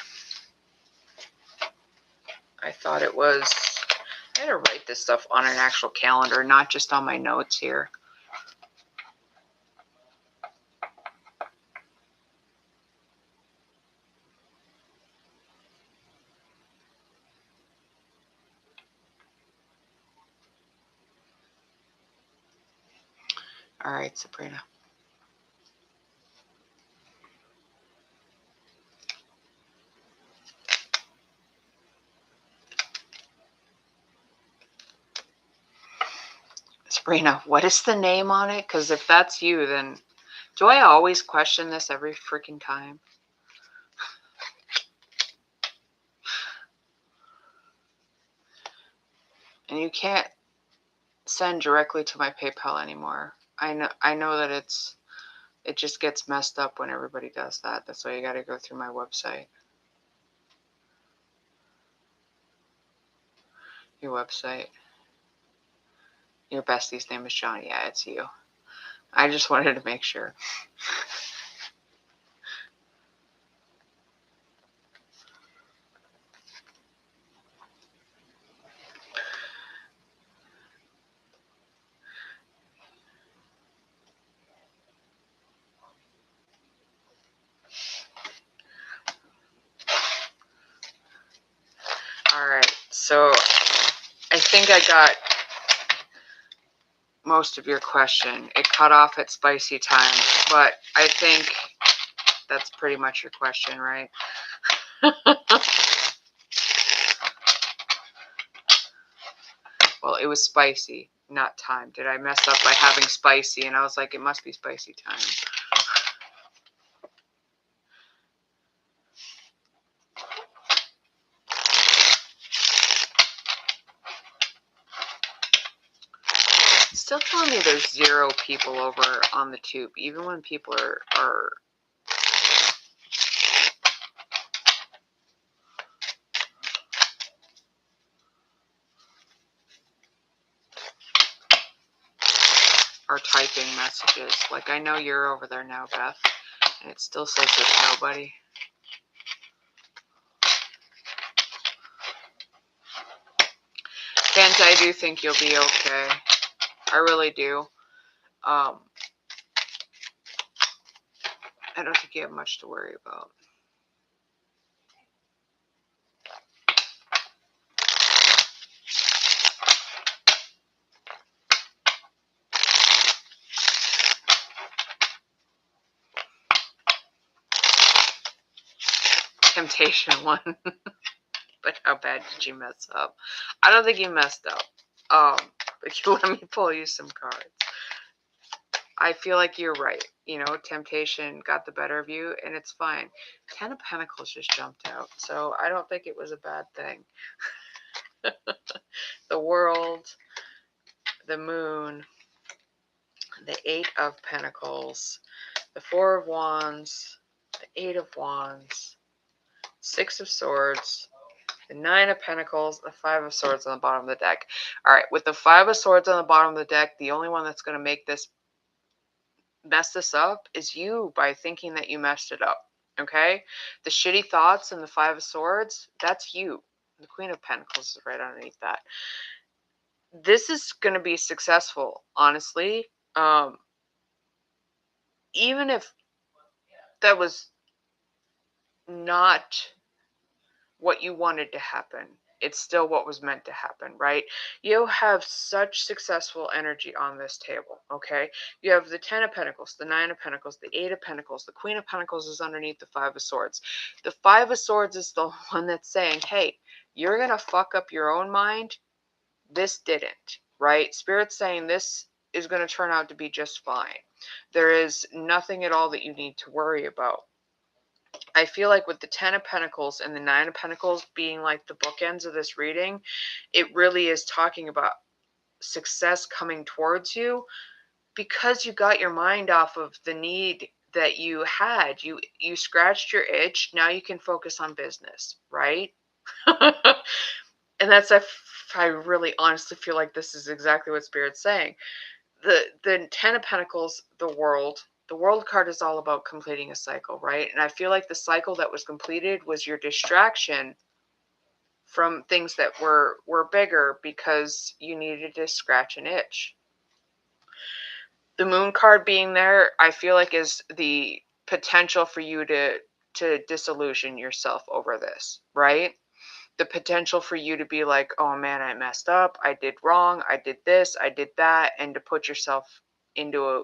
I thought it was. I had to write this stuff on an actual calendar, not just on my notes here. All right, Sabrina. Sabrina, what is the name on it? Because if that's you, then do I always question this every freaking time? And you can't send directly to my PayPal anymore. I know that it just gets messed up when everybody does that. That's why you got to go through my website. Your website. Your bestie's name is John. Yeah, it's you. I just wanted to make sure. All right, so I think I got most of your question. It cut off at spicy time, but I think that's pretty much your question, right? Well, it was spicy, not time. Did I mess up by having spicy? And I was like, it must be spicy time. Still telling me there's 0 people over on the tube, even when people are typing messages. Like, I know you're over there now, Beth, and it still says there's nobody. Kent, I do think you'll be okay. I really do. I don't think you have much to worry about. Temptation 1. But how bad did you mess up? I don't think you messed up. But you let me pull you some cards. I feel like you're right. You know, temptation got the better of you, and it's fine. 10 of Pentacles just jumped out, so I don't think it was a bad thing. The World, the Moon, the 8 of Pentacles, the 4 of Wands, the 8 of Wands, 6 of Swords, the 9 of Pentacles, the 5 of Swords on the bottom of the deck. All right, with the 5 of Swords on the bottom of the deck, the only one that's going to make this mess this up is you, by thinking that you messed it up. Okay? The shitty thoughts and the 5 of Swords, that's you. The Queen of Pentacles is right underneath that. This is going to be successful, honestly. even if that was not what you wanted to happen, it's still what was meant to happen, right? You have such successful energy on this table, okay? You have the 10 of Pentacles, the 9 of Pentacles, the 8 of Pentacles, the Queen of Pentacles is underneath the 5 of Swords. The 5 of Swords is the one that's saying, hey, you're going to fuck up your own mind. This didn't, right? Spirit's saying this is going to turn out to be just fine. There is nothing at all that you need to worry about. I feel like with the 10 of Pentacles and the 9 of Pentacles being like the bookends of this reading, it really is talking about success coming towards you because you got your mind off of the need that you had. You scratched your itch. Now you can focus on business, right? And that's, I really honestly feel like this is exactly what Spirit's saying. The 10 of Pentacles, the world card is all about completing a cycle, right? And I feel like the cycle that was completed was your distraction from things that were bigger because you needed to scratch an itch. The moon card being there, I feel like is the potential for you to disillusion yourself over this, right? The potential for you to be like, oh man, I messed up, I did wrong, I did this, I did that, and to put yourself into a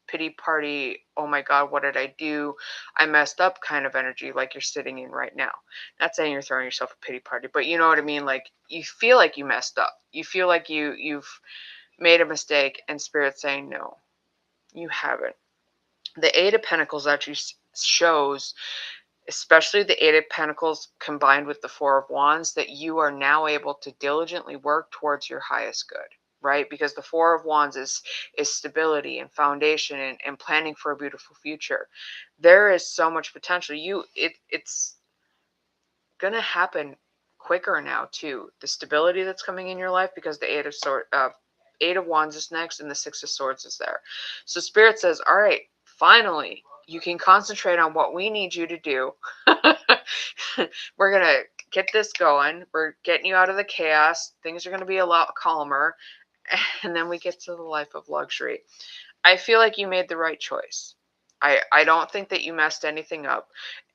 pity party, oh my god, what did I do, I messed up kind of energy, like you're sitting in right now. Not saying you're throwing yourself a pity party, but you know what I mean. Like, you feel like you messed up, you feel like you've made a mistake, and Spirit's saying no, you haven't. The 8 of Pentacles actually shows, especially the 8 of Pentacles combined with the 4 of Wands, that you are now able to diligently work towards your highest good, right? Because the 4 of Wands is stability and foundation and planning for a beautiful future. There is so much potential. It's gonna happen quicker now too. The stability that's coming in your life, because the 8 of Wands is next and the 6 of Swords is there. So Spirit says, all right, finally, you can concentrate on what we need you to do. We're going to get this going. We're getting you out of the chaos. Things are going to be a lot calmer. And then we get to the life of luxury. I feel like you made the right choice. I don't think that you messed anything up.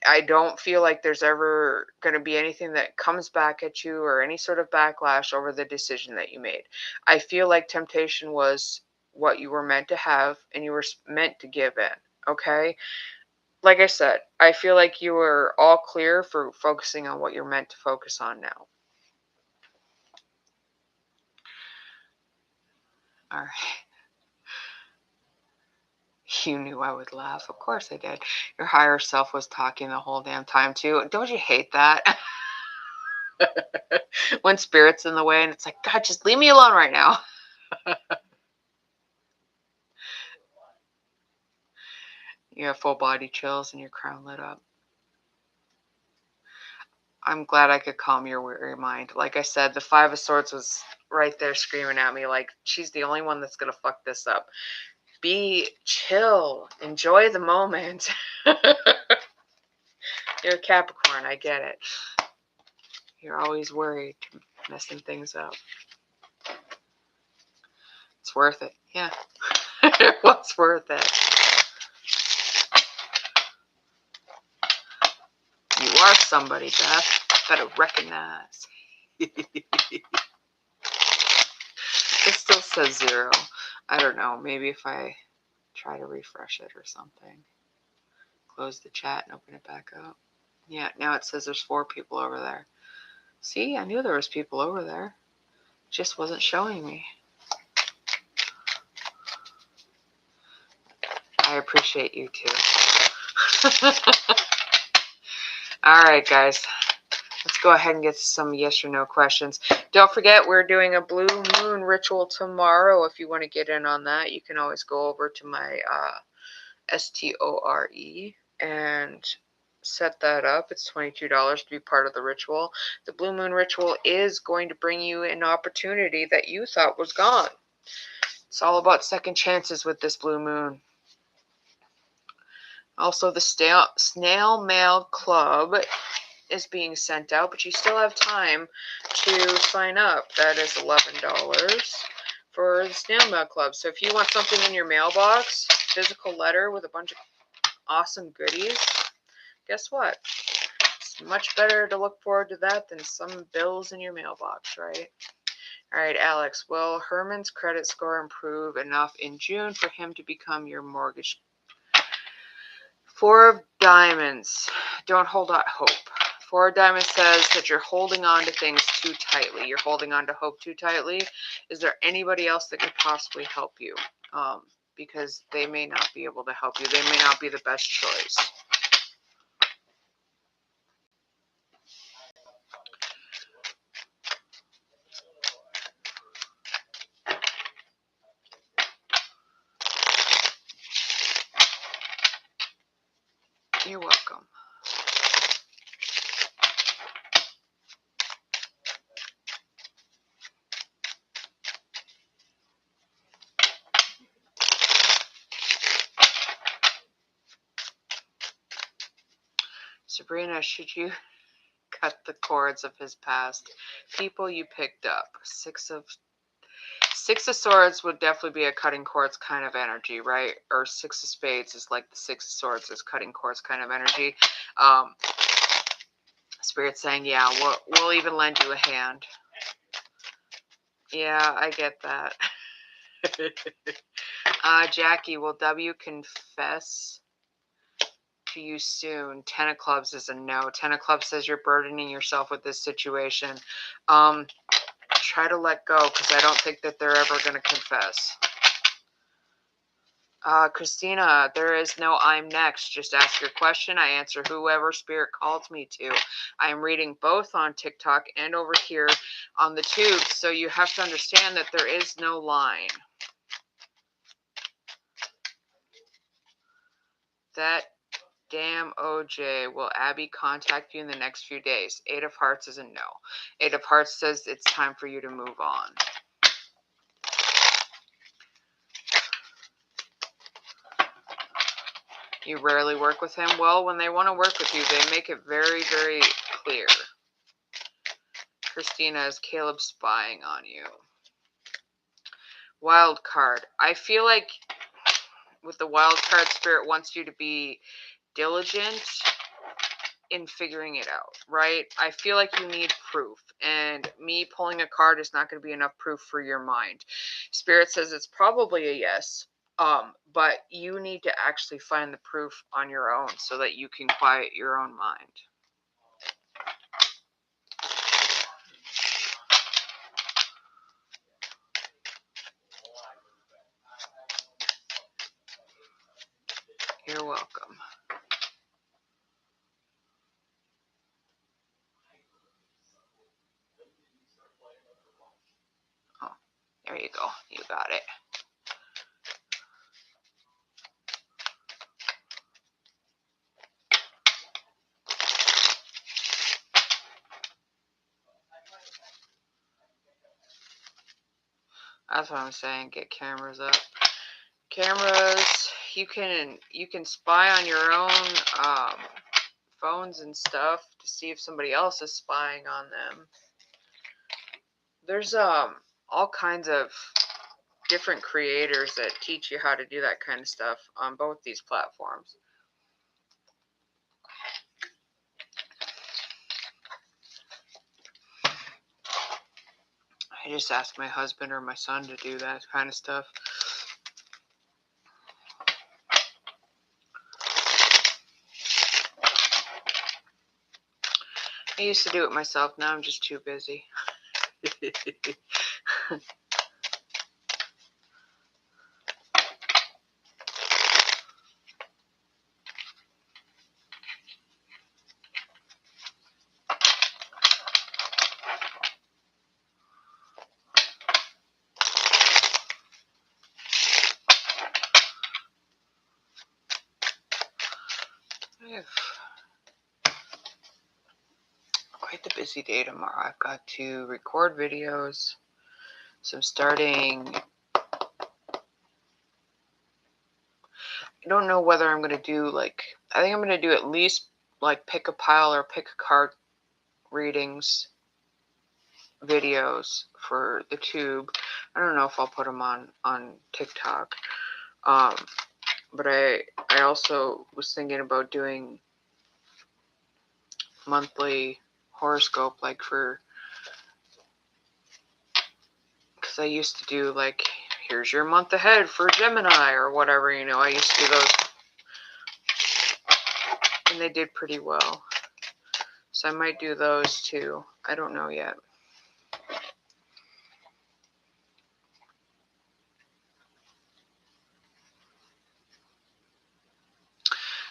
I don't feel like there's ever going to be anything that comes back at you or any sort of backlash over the decision that you made. I feel like temptation was what you were meant to have and you were meant to give in, okay? Like I said, I feel like you were all clear for focusing on what you're meant to focus on now. All right. You knew I would laugh. Of course I did. Your higher self was talking the whole damn time too. Don't you hate that? When Spirit's in the way and it's like, God, just leave me alone right now. You have full body chills and your crown lit up. I'm glad I could calm your weary mind. Like I said, the 5 of Swords was right there screaming at me like, she's the only one that's going to fuck this up. Be chill. Enjoy the moment. You're a Capricorn. I get it. You're always worried, messing things up. It's worth it. Yeah. It was worth it. You are somebody, Beth. Gotta recognize. It still says 0. I don't know. Maybe if I try to refresh it or something. Close the chat and open it back up. Yeah, now it says there's 4 people over there. See, I knew there was people over there. It just wasn't showing me. I appreciate you too. All right, guys. Let's go ahead and get some yes or no questions. Don't forget, we're doing a blue moon ritual tomorrow. If you want to get in on that, you can always go over to my STORE and set that up. It's $22 to be part of the ritual. The blue moon ritual is going to bring you an opportunity that you thought was gone. It's all about second chances with this blue moon. Also, the snail mail club is being sent out, but you still have time to sign up. That is $11 for the snail mail club. So if you want something in your mailbox physical letter with a bunch of awesome goodies, guess what? It's much better to look forward to that than some bills in your mailbox, right? All right, Alex. Will Herman's credit score improve enough in June for him to become your mortgage? Four of Diamonds. Don't hold out hope. Four of Diamonds says that you're holding on to things too tightly. You're holding on to hope too tightly. Is there anybody else that could possibly help you? Because they may not be able to help you. They may not be the best choice. You're welcome. Sabrina, should you cut the cords of his past? People you picked up. Six of Swords would definitely be a cutting cords kind of energy, right? Or Six of Spades is like the Six of Swords is cutting cords kind of energy. Spirit's saying, yeah, we'll even lend you a hand. Yeah, I get that. Jackie, will W confess to you soon? 10 of Clubs is a no. 10 of Clubs says you're burdening yourself with this situation. Try to let go, because I don't think that they're ever going to confess. Christina, there is no I'm next. Just ask your question. I answer whoever Spirit calls me to. I am reading both on TikTok and over here on the tube, so you have to understand that there is no line. That damn OJ. Will Abby contact you in the next few days? Eight of Hearts is a no. Eight of Hearts says it's time for you to move on. You rarely work with him. Well, when they want to work with you, they make it very, very clear. Christina, is Caleb spying on you? Wild card. I feel like with the wild card, Spirit wants you to be diligent in figuring it out, right? I feel like you need proof, and me pulling a card is not going to be enough proof for your mind. Spirit says it's probably a yes, but you need to actually find the proof on your own so that you can quiet your own mind. You're welcome. Oh, there you go. You got it. That's what I'm saying. Get cameras up. Cameras. You can spy on your own phones and stuff to see if somebody else is spying on them. There's all kinds of different creators that teach you how to do that kind of stuff on both these platforms. I just ask my husband or my son to do that kind of stuff. I used to do it myself. Now I'm just too busy. I have quite the busy day tomorrow. I've got to record videos. So I'm starting. I don't know whether I'm going to do I think I'm going to do at least pick a pile or pick a card readings videos for the tube. I don't know if I'll put them on TikTok. But I also was thinking about doing monthly horoscope, like for, because I used to do like, here's your month ahead for Gemini or whatever, you know. I used to do those, and they did pretty well. So I might do those too. I don't know yet.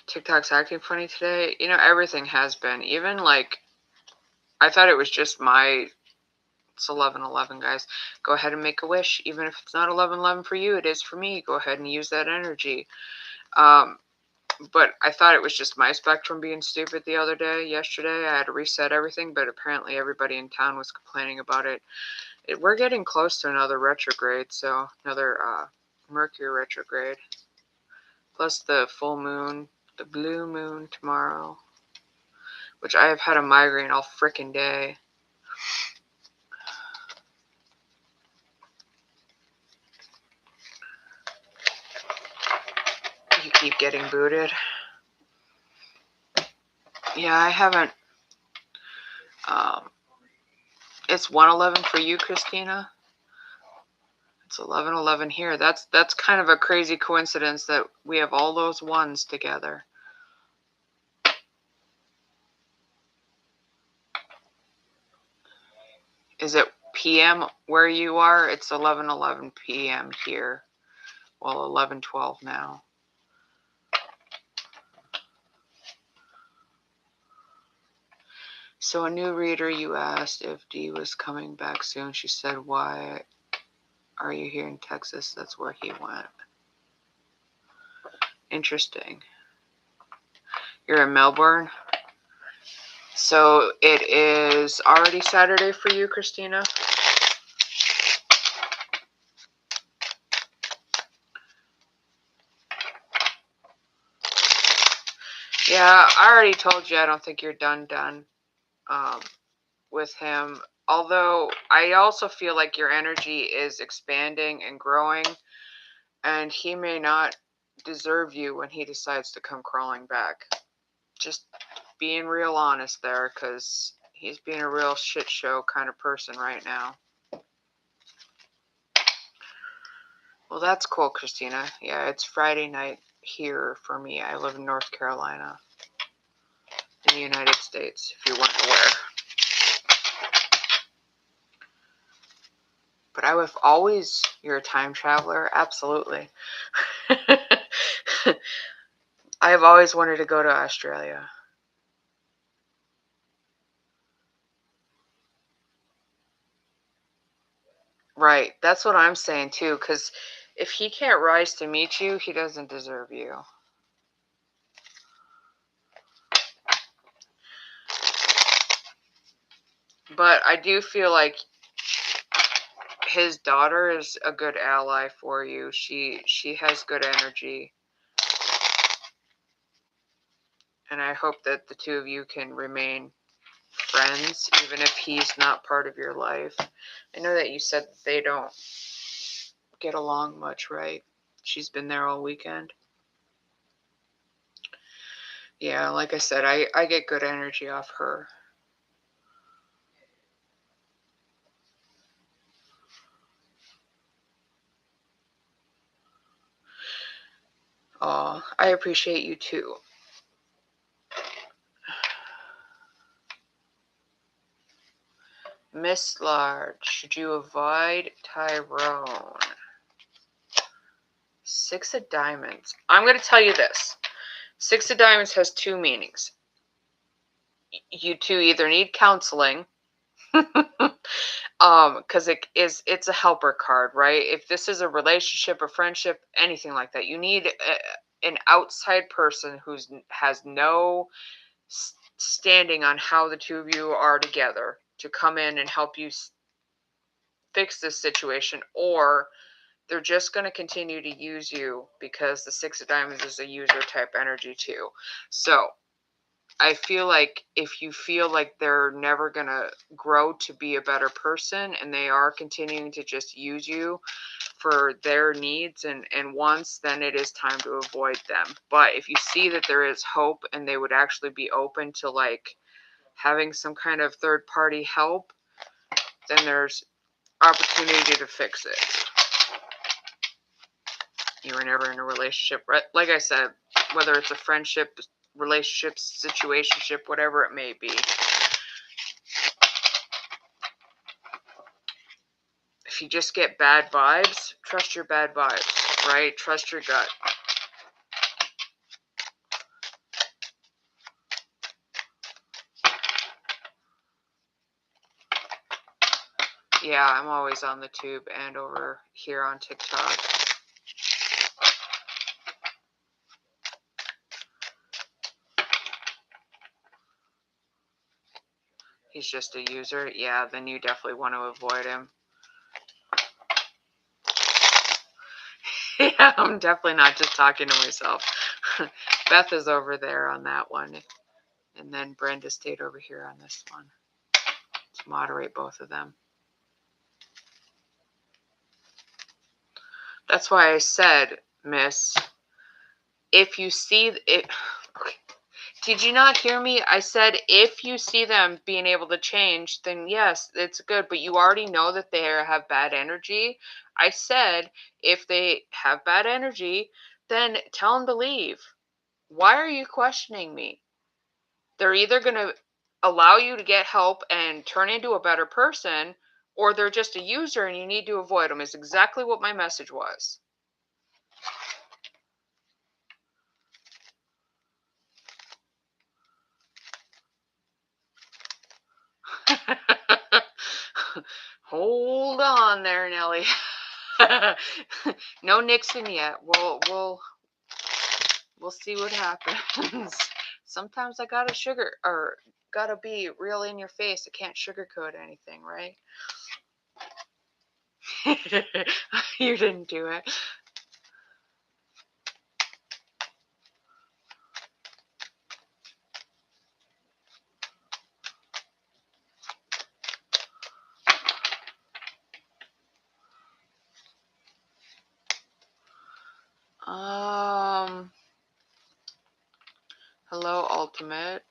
TikTok's acting funny today. You know, everything has been. Even like, I thought it was just my, it's 11/11, guys. Go ahead and make a wish. Even if it's not 11/11 for you, it is for me. Go ahead and use that energy. But I thought it was just my spectrum being stupid the other day. Yesterday, I had to reset everything, but apparently everybody in town was complaining about it. We're getting close to another retrograde, so another Mercury retrograde. Plus the full moon, the blue moon tomorrow, which I have had a migraine all frickin' day. You keep getting booted. Yeah, I haven't. It's 1:11 for you, Christina. It's 11:11 here. That's kind of a crazy coincidence that we have all those ones together. Is it PM where you are? It's 11:11 PM here. Well, 11:12 now. So a new reader, you asked if Dee was coming back soon. She said, why are you here in Texas? That's where he went. Interesting. You're in Melbourne? So it is already Saturday for you, Christina? Yeah, I already told you I don't think you're done with him. Although I also feel like your energy is expanding and growing, and he may not deserve you when he decides to come crawling back. Just being real honest there, because he's being a real shit show kind of person right now. Well, that's cool, Christina. Yeah, it's Friday night here for me. I live in North Carolina, in the United States, if you weren't aware. But I have always, you're a time traveler? Absolutely. I have always wanted to go to Australia. Right. That's what I'm saying too, because if he can't rise to meet you, he doesn't deserve you. But I do feel like his daughter is a good ally for you. She has good energy. And I hope that the two of you can remain friends, even if he's not part of your life. I know that you said that they don't get along much, right? She's been there all weekend. Yeah, like I said, I get good energy off her. Oh, I appreciate you too. Miss Large, should you avoid Tyrone? 6 of Diamonds. I'm going to tell you this. 6 of Diamonds has two meanings. You two either need counseling, because it's a helper card, right? If this is a relationship, a friendship, anything like that, you need an outside person who has no standing on how the two of you are together to come in and help you fix this situation, or they're just going to continue to use you, because the 6 of Diamonds is a user type energy too. So I feel like if you feel like they're never going to grow to be a better person and they are continuing to just use you for their needs and wants, then it is time to avoid them. But if you see that there is hope and they would actually be open to like having some kind of third party help, then there's opportunity to fix it. You were never in a relationship, right? Like I said, whether it's a friendship, relationship, situationship, whatever it may be. If you just get bad vibes, trust your bad vibes, right? Trust your gut. Yeah, I'm always on the tube and over here on TikTok. He's just a user. Yeah, then you definitely want to avoid him. Yeah, I'm definitely not just talking to myself. Beth is over there on that one. And then Brenda stayed over here on this one to moderate both of them. That's why I said, Miss, if you see it. Okay. Did you not hear me? I said if you see them being able to change, then yes, it's good. But you already know that they have bad energy. I said if they have bad energy, then tell them to leave. Why are you questioning me? They're either going to allow you to get help and turn into a better person, or they're just a user and you need to avoid them, is exactly what my message was. Hold on there, Nelly. No Nixon yet. We'll see what happens. Sometimes I gotta be real in your face. I can't sugarcoat anything, right? You didn't do it. Hello, Ultimate.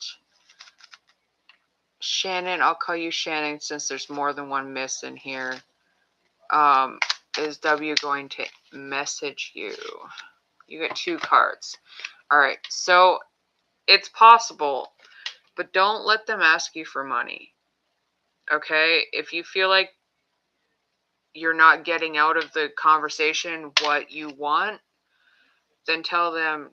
Shannon, I'll call you Shannon since there's more than one miss in here. Is W going to message you? You get 2 cards. All right, so it's possible, but don't let them ask you for money. Okay? If you feel like you're not getting out of the conversation what you want, then tell them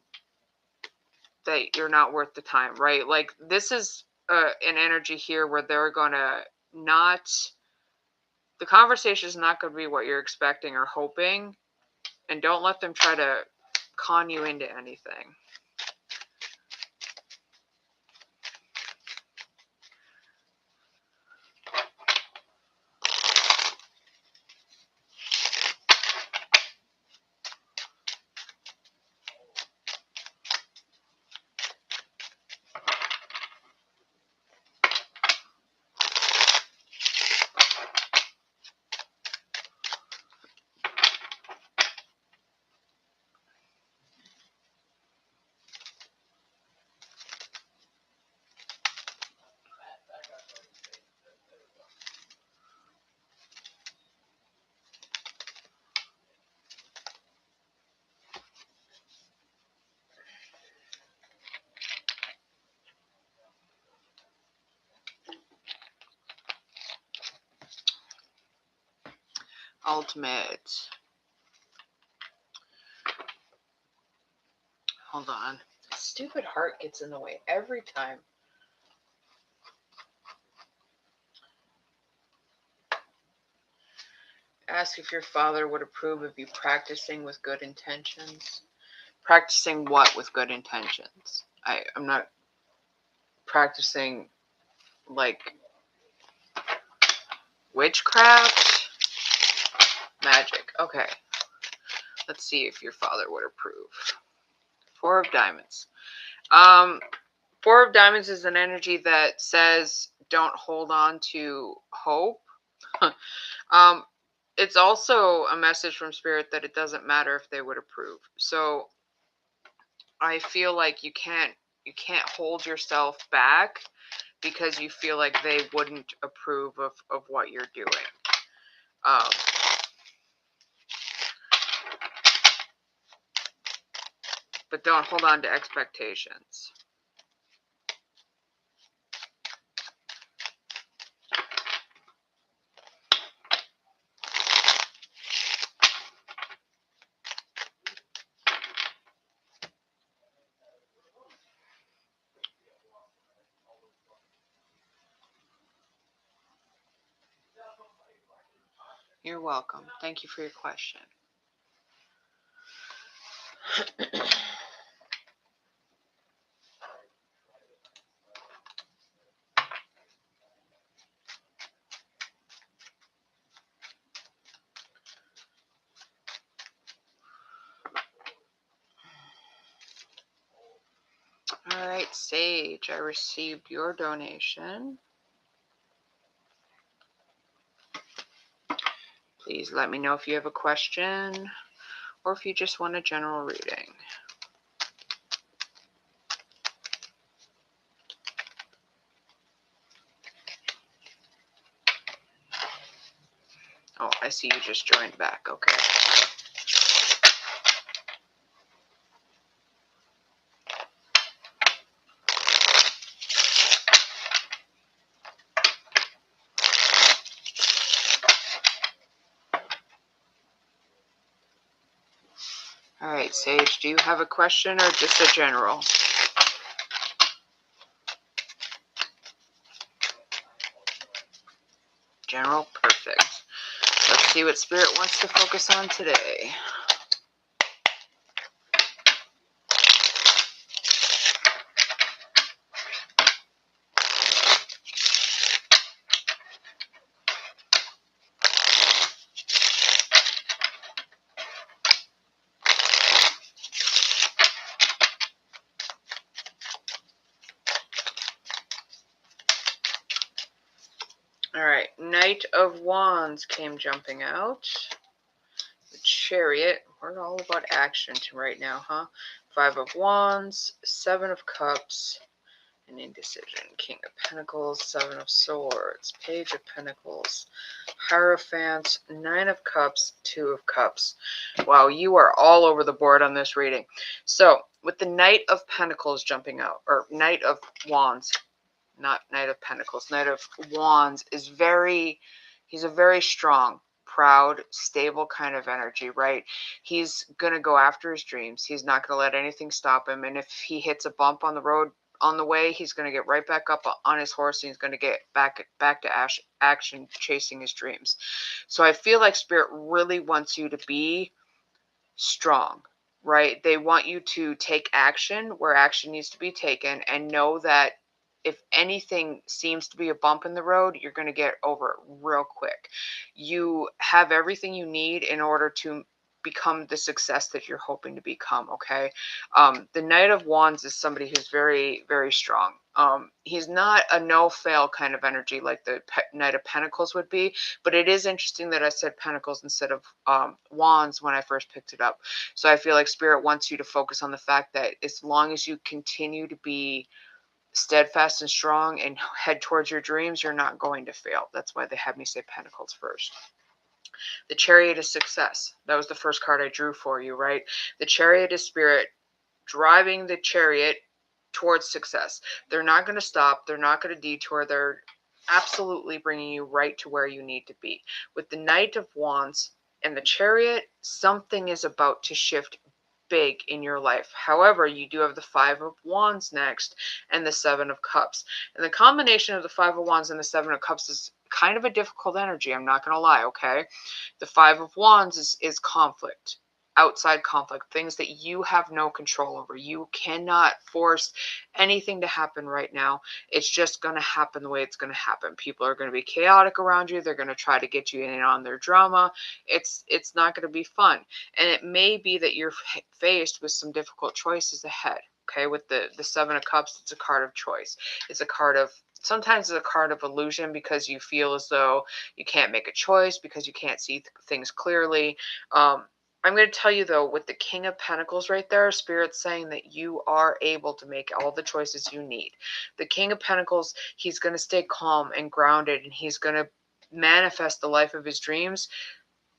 that you're not worth the time, right? Like, this is an energy here where they're gonna not, the conversation is not going to be what you're expecting or hoping, and don't let them try to con you into anything. Ultimate. Hold on. Stupid heart gets in the way every time. Ask if your father would approve of you practicing with good intentions. Practicing what with good intentions? I'm not practicing like witchcraft, magic. Okay. Let's see if your father would approve. 4 of diamonds. Four of Diamonds is an energy that says don't hold on to hope. It's also a message from Spirit that it doesn't matter if they would approve. So I feel like you can't hold yourself back because you feel like they wouldn't approve of what you're doing. But don't hold on to expectations. You're welcome. Thank you for your question. All right, Sage, I received your donation. Please let me know if you have a question or if you just want a general reading. Oh, I see you just joined back. Okay. All right, Sage, do you have a question or just a general? General, perfect. Let's see what Spirit wants to focus on today. All right, Knight of Wands came jumping out. The Chariot. We're all about action right now, huh? Five of Wands, Seven of Cups, and indecision. King of Pentacles, Seven of Swords, Page of Pentacles, Hierophant, Nine of Cups, Two of Cups. Wow, you are all over the board on this reading. So, with the Knight of Pentacles jumping out, or Knight of Wands, not Knight of Pentacles, Knight of Wands is he's a very strong, proud, stable kind of energy, right? He's going to go after his dreams. He's not going to let anything stop him. And if he hits a bump on the road, on the way, he's going to get right back up on his horse and he's going to get back to action, chasing his dreams. So I feel like Spirit really wants you to be strong, right? They want you to take action where action needs to be taken and know that if anything seems to be a bump in the road, you're going to get over it real quick. You have everything you need in order to become the success that you're hoping to become, okay? The Knight of Wands is somebody who's very, very strong. He's not a no-fail kind of energy like the Knight of Pentacles would be, but it is interesting that I said Pentacles instead of Wands when I first picked it up. So I feel like Spirit wants you to focus on the fact that as long as you continue to be steadfast and strong and head towards your dreams, you're not going to fail. That's why they had me say Pentacles first. The Chariot is success. That was the first card I drew for you, right? The Chariot is Spirit driving the chariot towards success. They're not going to stop. They're not going to detour. They're absolutely bringing you right to where you need to be. With the Knight of Wands and the Chariot, something is about to shift big in your life. However, you do have the Five of Wands next and the Seven of Cups. And the combination of the Five of Wands and the Seven of Cups is kind of a difficult energy. I'm not going to lie, okay? The Five of Wands is conflict. Outside conflict, things that you have no control over. You cannot force anything to happen right now. It's just going to happen the way it's going to happen. People are going to be chaotic around you. They're going to try to get you in on their drama. It's not going to be fun. And it may be that you're faced with some difficult choices ahead. Okay, with the Seven of Cups, it's a card of choice. It's a card of, sometimes it's a card of illusion because you feel as though you can't make a choice because you can't see things clearly. I'm going to tell you though, with the King of Pentacles right there, Spirit's saying that you are able to make all the choices you need. The King of Pentacles, he's going to stay calm and grounded, and he's going to manifest the life of his dreams,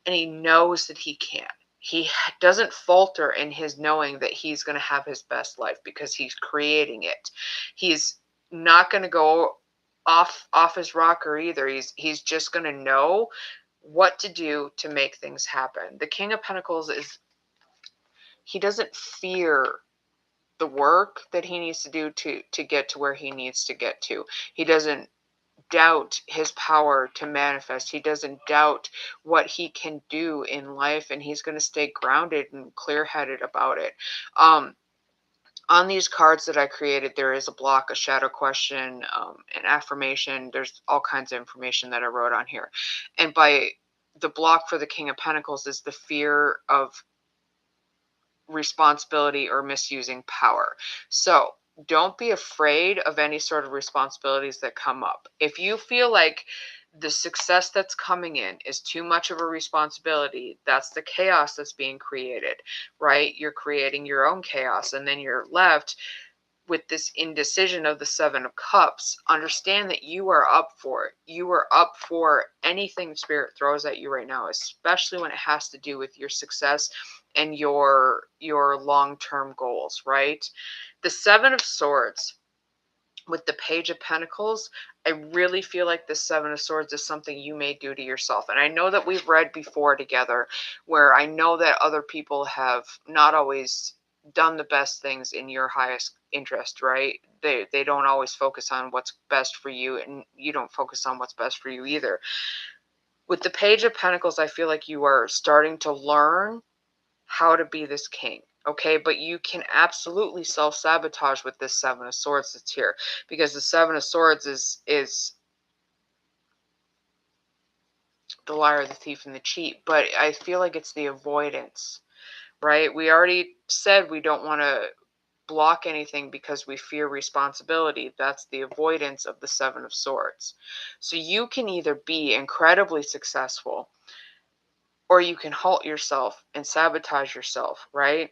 and he knows that he can. He doesn't falter in his knowing that he's going to have his best life because he's creating it. He's not going to go off his rocker either. He's just going to know what to do to make things happen. The King of Pentacles is, he doesn't fear the work that he needs to do to get to where he needs to get to. He doesn't doubt his power to manifest. He doesn't doubt what he can do in life, and he's going to stay grounded and clear-headed about it. On these cards that I created, there is a block, a shadow question, an affirmation. There's all kinds of information that I wrote on here. And by the block for the King of Pentacles is the fear of responsibility or misusing power. So don't be afraid of any sort of responsibilities that come up. If you feel like the success that's coming in is too much of a responsibility, that's the chaos that's being created, right? You're creating your own chaos, and then you're left with this indecision of the Seven of Cups. Understand that you are up for it. You are up for anything Spirit throws at you right now, especially when it has to do with your success and your long-term goals, right? The Seven of Swords with the Page of Pentacles, I really feel like the Seven of Swords is something you may do to yourself. And I know that we've read before together where I know that other people have not always done the best things in your highest interest, right? They don't always focus on what's best for you, and you don't focus on what's best for you either. With the Page of Pentacles, I feel like you are starting to learn how to be this king. Okay, but you can absolutely self-sabotage with this Seven of Swords that's here, because the Seven of Swords is the liar, the thief, and the cheat. But I feel like it's the avoidance, right? We already said we don't want to block anything because we fear responsibility. That's the avoidance of the Seven of Swords. So you can either be incredibly successful, or you can halt yourself and sabotage yourself, right?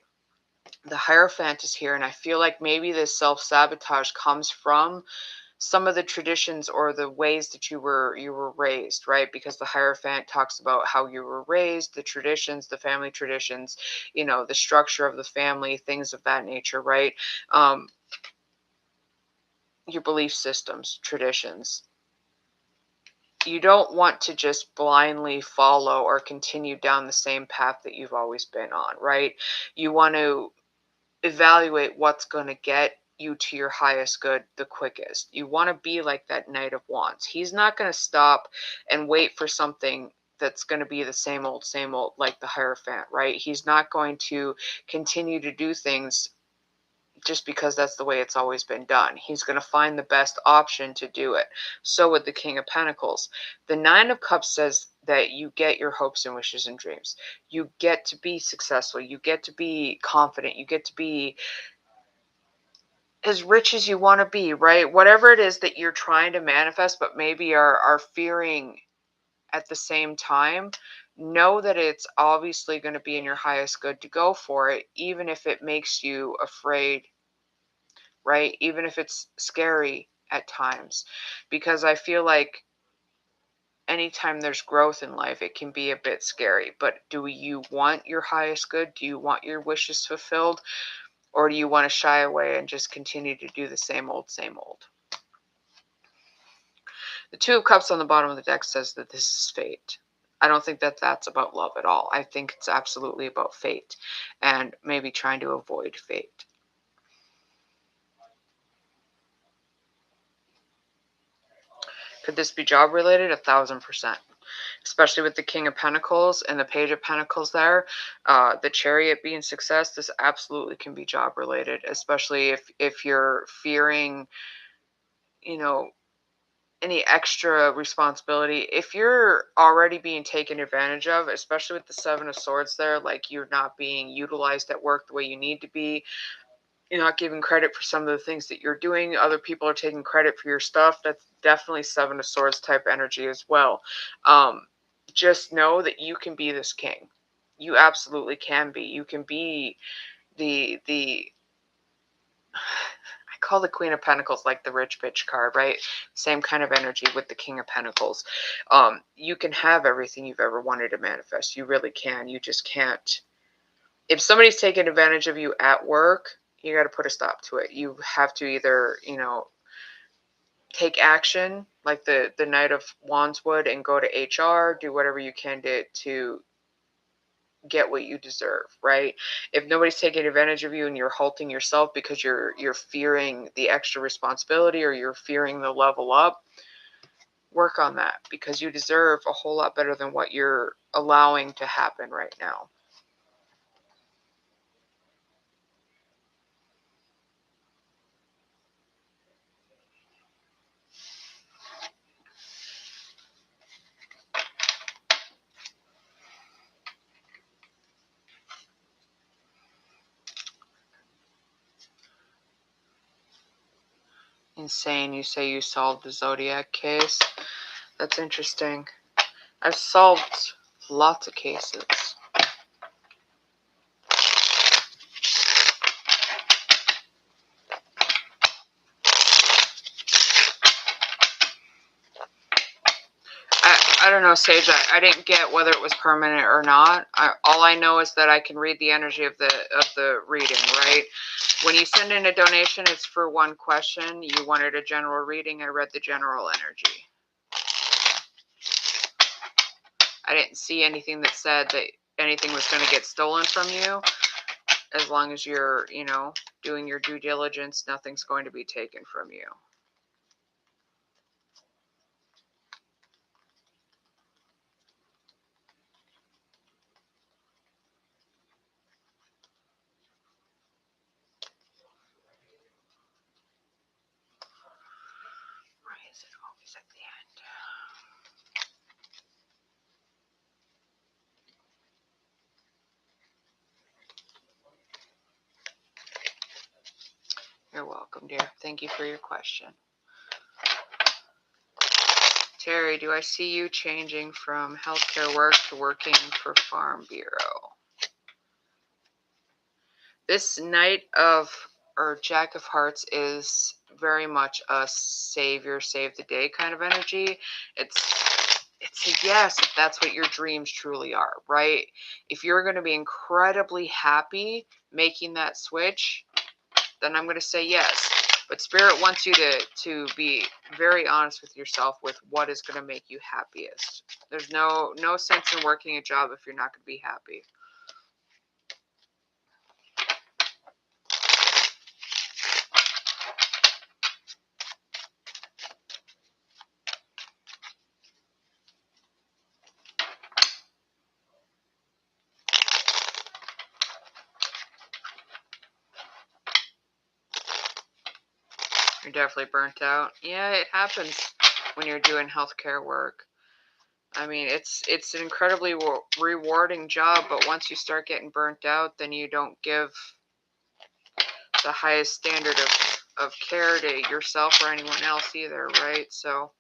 The Hierophant is here, and I feel like maybe this self-sabotage comes from some of the traditions or the ways that you were raised, right? Because the Hierophant talks about how you were raised, the traditions, the family traditions, the structure of the family, things of that nature, right? Your belief systems, traditions. You don't want to just blindly follow or continue down the same path that you've always been on, right? You want to evaluate what's going to get you to your highest good the quickest. You want to be like that Knight of Wands. He's not going to stop and wait for something that's going to be the same old, like the Hierophant, right? He's not going to continue to do things just because that's the way it's always been done. He's going to find the best option to do it. So with the King of Pentacles, the Nine of Cups says that you get your hopes and wishes and dreams. You get to be successful. You get to be confident. You get to be as rich as you want to be, right? Whatever it is that you're trying to manifest, but maybe are fearing at the same time, know that it's obviously going to be in your highest good to go for it, even if it makes you afraid, right? Even if it's scary at times, because I feel like anytime there's growth in life, it can be a bit scary. But do you want your highest good? Do you want your wishes fulfilled? Or do you want to shy away and just continue to do the same old, same old? The Two of Cups on the bottom of the deck says that this is fate. I don't think that that's about love at all. I think it's absolutely about fate and maybe trying to avoid fate. Could this be job related? 1000%. Especially with the King of Pentacles and the Page of Pentacles there. The Chariot being success, this absolutely can be job related, especially if you're fearing, any extra responsibility. If you're already being taken advantage of, especially with the Seven of Swords there, like you're not being utilized at work the way you need to be, you're not giving credit for some of the things that you're doing. Other people are taking credit for your stuff. That's definitely Seven of Swords type energy as well. Just know that you can be this king. You absolutely can be. You can be the I call the Queen of Pentacles like the rich bitch card, right? Same kind of energy with the King of Pentacles. You can have everything you've ever wanted to manifest. You really can. You just can't. If somebody's taking advantage of you at work, you got to put a stop to it. You have to either, take action like the Knight of Wands would and go to HR, do whatever you can to get what you deserve, right? If nobody's taking advantage of you and you're halting yourself because you're fearing the extra responsibility or you're fearing the level up, work on that, because you deserve a whole lot better than what you're allowing to happen right now. Insane, you say you solved the Zodiac case. That's interesting. I've solved lots of cases. I don't know, Sage. I didn't get whether it was permanent or not. All I know is that I can read the energy of the reading, right? When you send in a donation, it's for one question. You wanted a general reading. I read the general energy. I didn't see anything that said that anything was going to get stolen from you. As long as you're, doing your due diligence, nothing's going to be taken from you. Why is it always at the end? You're welcome, dear. Thank you for your question. Terry, do I see you changing from healthcare work to working for Farm Bureau? This Knight of, or Jack of Hearts, is very much a savior, save the day kind of energy. It's a yes if that's what your dreams truly are, right? If you're going to be incredibly happy making that switch, then I'm going to say yes. But Spirit wants you to be very honest with yourself with what is going to make you happiest. There's no sense in working a job if you're not going to be happy. You're definitely burnt out. Yeah, it happens when you're doing healthcare work. I mean, it's an incredibly rewarding job, but once you start getting burnt out, then you don't give the highest standard of care to yourself or anyone else either, right? So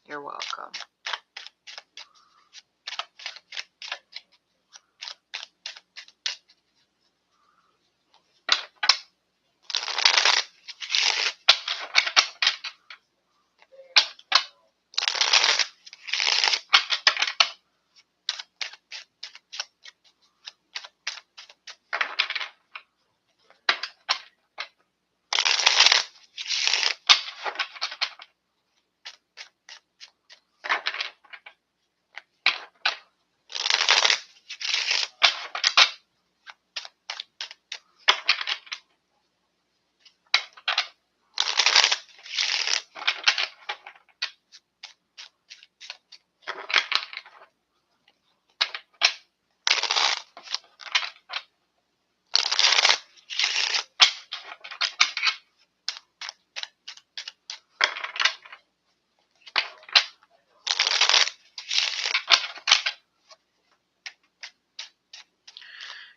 you're welcome.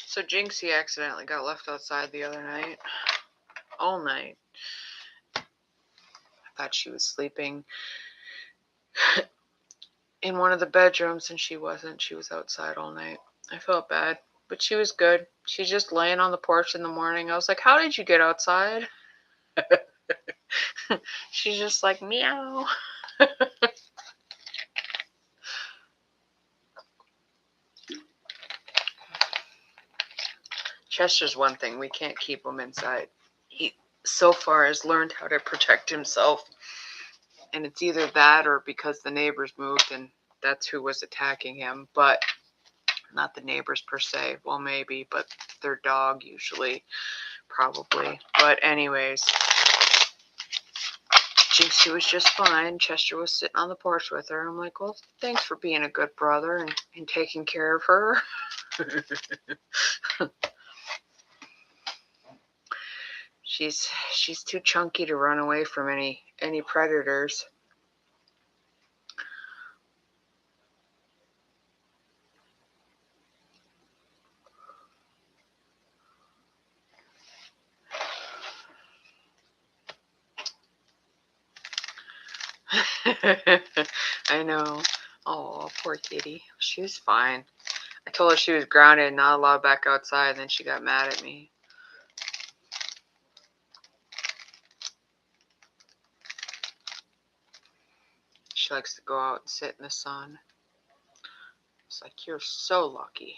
So Jinxie accidentally got left outside the other night. All night. I thought she was sleeping in one of the bedrooms, and she wasn't. She was outside all night. I felt bad, but she was good. She's just laying on the porch in the morning. I was like, how did you get outside? She's just like, meow. Chester's one thing. We can't keep him inside. He so far has learned how to protect himself. And it's either that or because the neighbors moved and that's who was attacking him. But not the neighbors per se. Well, maybe, but their dog usually, probably. But anyways, Jinxie was just fine. Chester was sitting on the porch with her. I'm like, well, thanks for being a good brother and taking care of her. She's too chunky to run away from any predators. I know. Oh, poor kitty. She was fine. I told her she was grounded and not allowed back outside, and then she got mad at me. She likes to go out and sit in the sun. It's like, you're so lucky.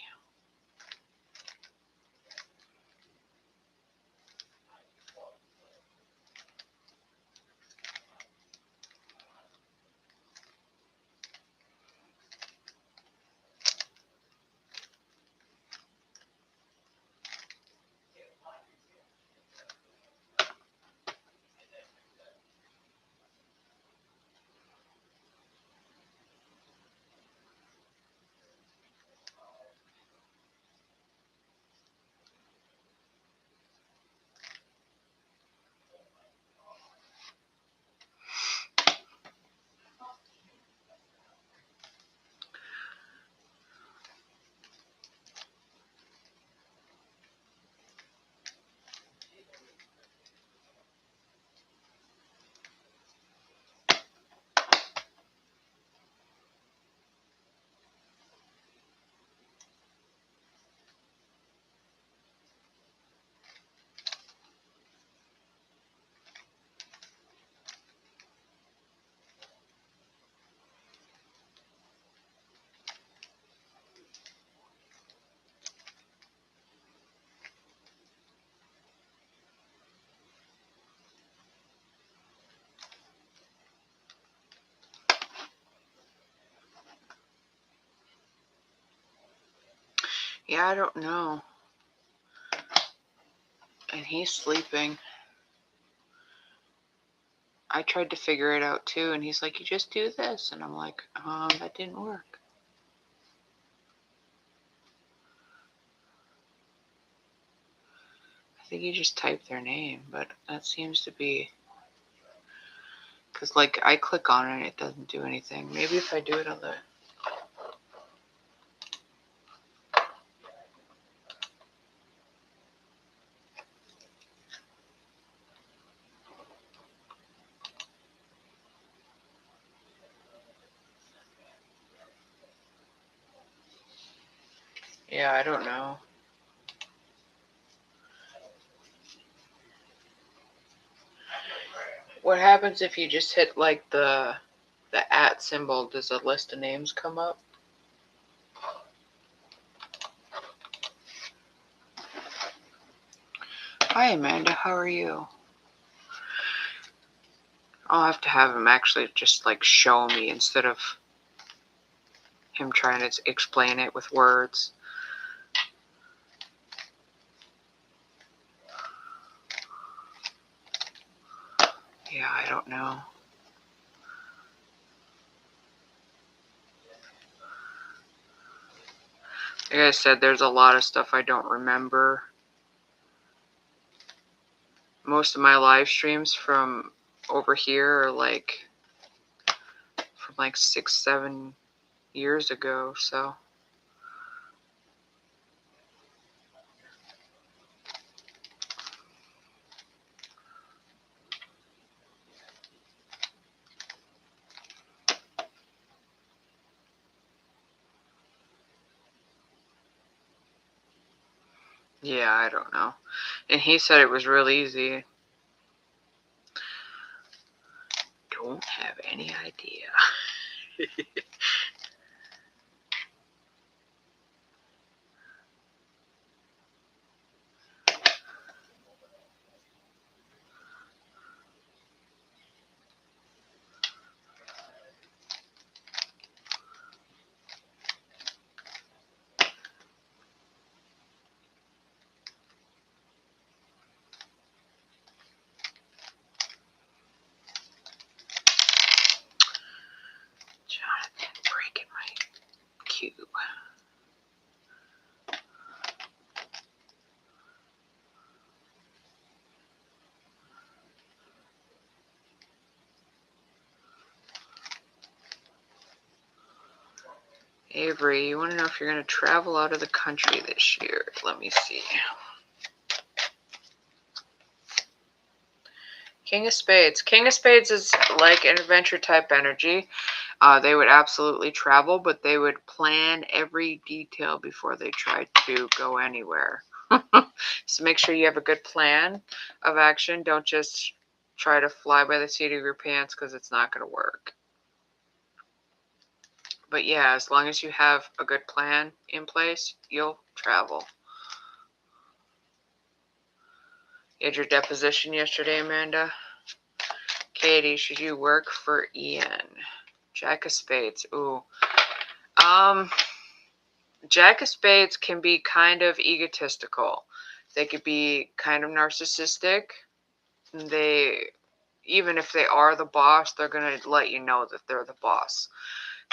Yeah, I don't know. And he's sleeping. I tried to figure it out too, and he's like, you just do this. And I'm like, that didn't work. I think you just type their name, but that seems to be... Because, like, I click on it and it doesn't do anything. Maybe if I do it on the... Yeah, I don't know. What happens if you just hit, like, the @ symbol? Does a list of names come up? Hi, Amanda. How are you? I'll have to have him actually just, like, show me instead of him trying to explain it with words. Yeah, I don't know. Like I said, there's a lot of stuff I don't remember. Most of my live streams from over here are like from like 6-7 years ago, so Yeah, I don't know. And he said it was real easy. Don't have any idea. Jonathan breaking my cube. Avery, you want to know if you're going to travel out of the country this year? Let me see. King of Spades. King of Spades is like an adventure type energy. They would absolutely travel, but they would plan every detail before they tried to go anywhere. So make sure you have a good plan of action. Don't just try to fly by the seat of your pants, because it's not going to work. But yeah, as long as you have a good plan in place, you'll travel. You had your deposition yesterday, Amanda. Katie, should you work for Ian? Jack of Spades. Ooh. Jack of Spades can be kind of egotistical. They could be kind of narcissistic. Even if they are the boss, they're going to let you know that they're the boss.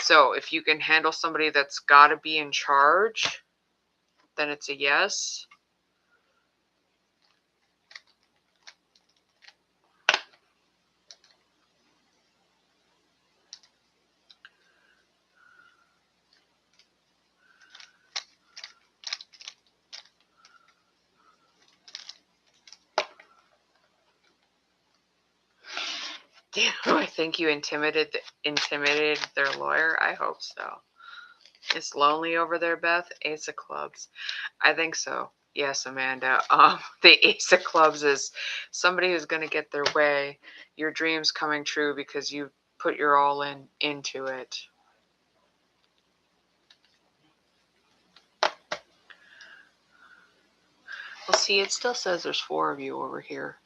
So if you can handle somebody that's got to be in charge, then it's a yes. Do I think you intimidated their lawyer? I hope so. It's lonely over there, Beth. Ace of Clubs. I think so. Yes, Amanda. The Ace of Clubs is somebody who's going to get their way. Your dreams coming true because you put your all into it. Well, see, it still says there's 4 of you over here.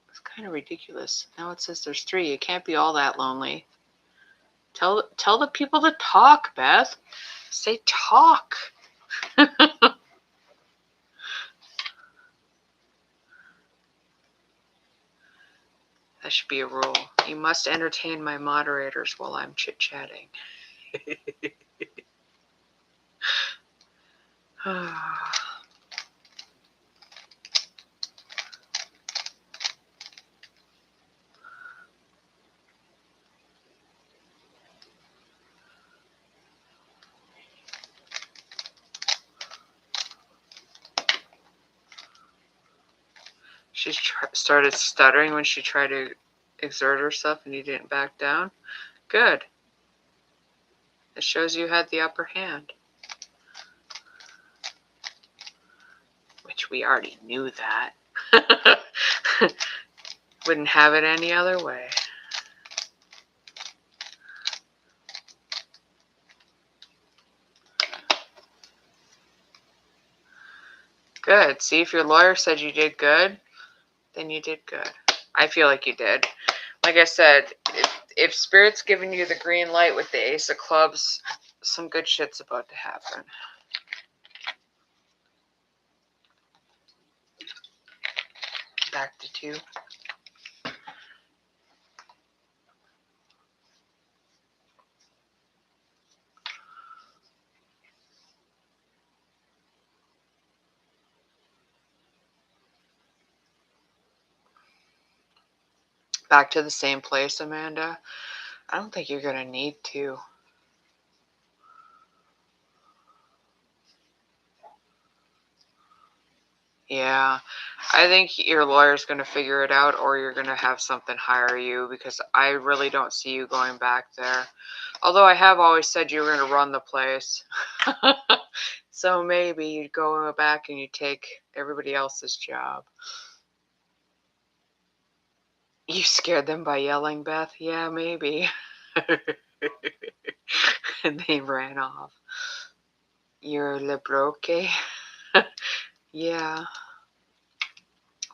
It's kind of ridiculous. Now it says there's 3. You can't be all that lonely. Tell the people to talk, Beth. Say talk. That should be a rule. You must entertain my moderators while I'm chit-chatting. She started stuttering when she tried to exert herself and you didn't back down. Good. It shows you had the upper hand. Which we already knew that. Wouldn't have it any other way. Good. See, if your lawyer said you did good, then you did good. I feel like you did. Like I said, if Spirit's giving you the green light with the Ace of Clubs, some good shit's about to happen. Back to 2. Back to the same place, Amanda. I don't think you're going to need to. Yeah, I think your lawyer's going to figure it out, or you're going to have something hire you, because I really don't see you going back there. Although I have always said you were going to run the place. So So maybe you go back and you take everybody else's job. You scared them by yelling, Beth? Yeah, maybe. And they ran off. You're le broke? Yeah,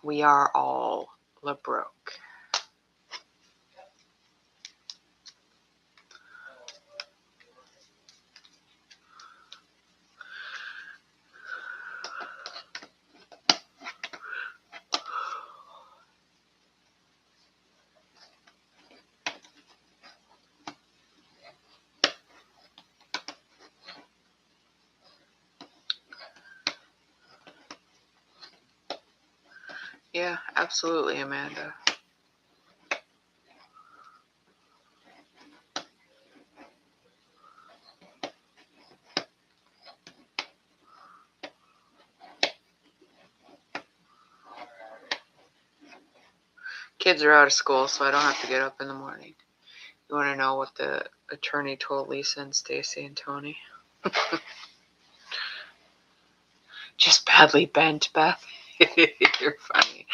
we are all le broke. Yeah, absolutely, Amanda. Kids are out of school, so I don't have to get up in the morning. You want to know what the attorney told Lisa and Stacy and Tony? Just badly bent, Beth. You're funny.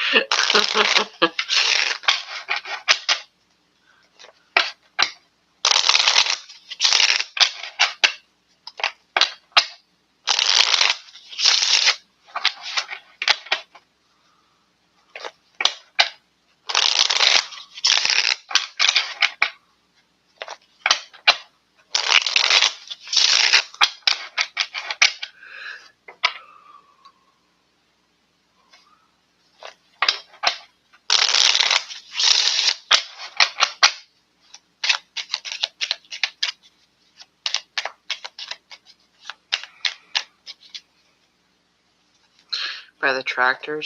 By the tractors.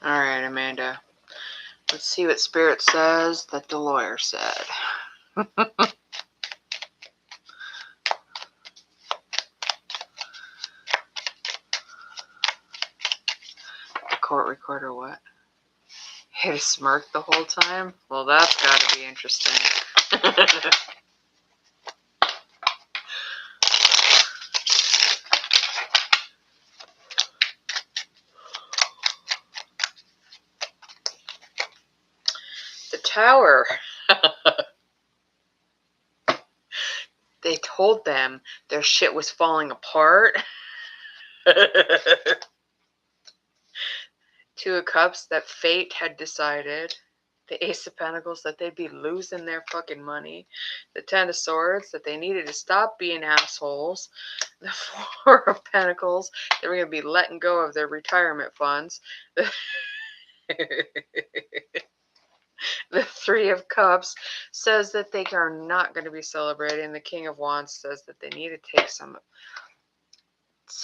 All right, Amanda. Let's see what Spirit says that the lawyer said. The court recorder, what? Hit a smirk the whole time? Well, that's got to be interesting. The Tower. They told them their shit was falling apart. Two of Cups, that fate had decided. The Ace of Pentacles, that they'd be losing their fucking money. The Ten of Swords, that they needed to stop being assholes. The Four of Pentacles, they were going to be letting go of their retirement funds. The Three of Cups says that they are not going to be celebrating. The King of Wands says that they need to take some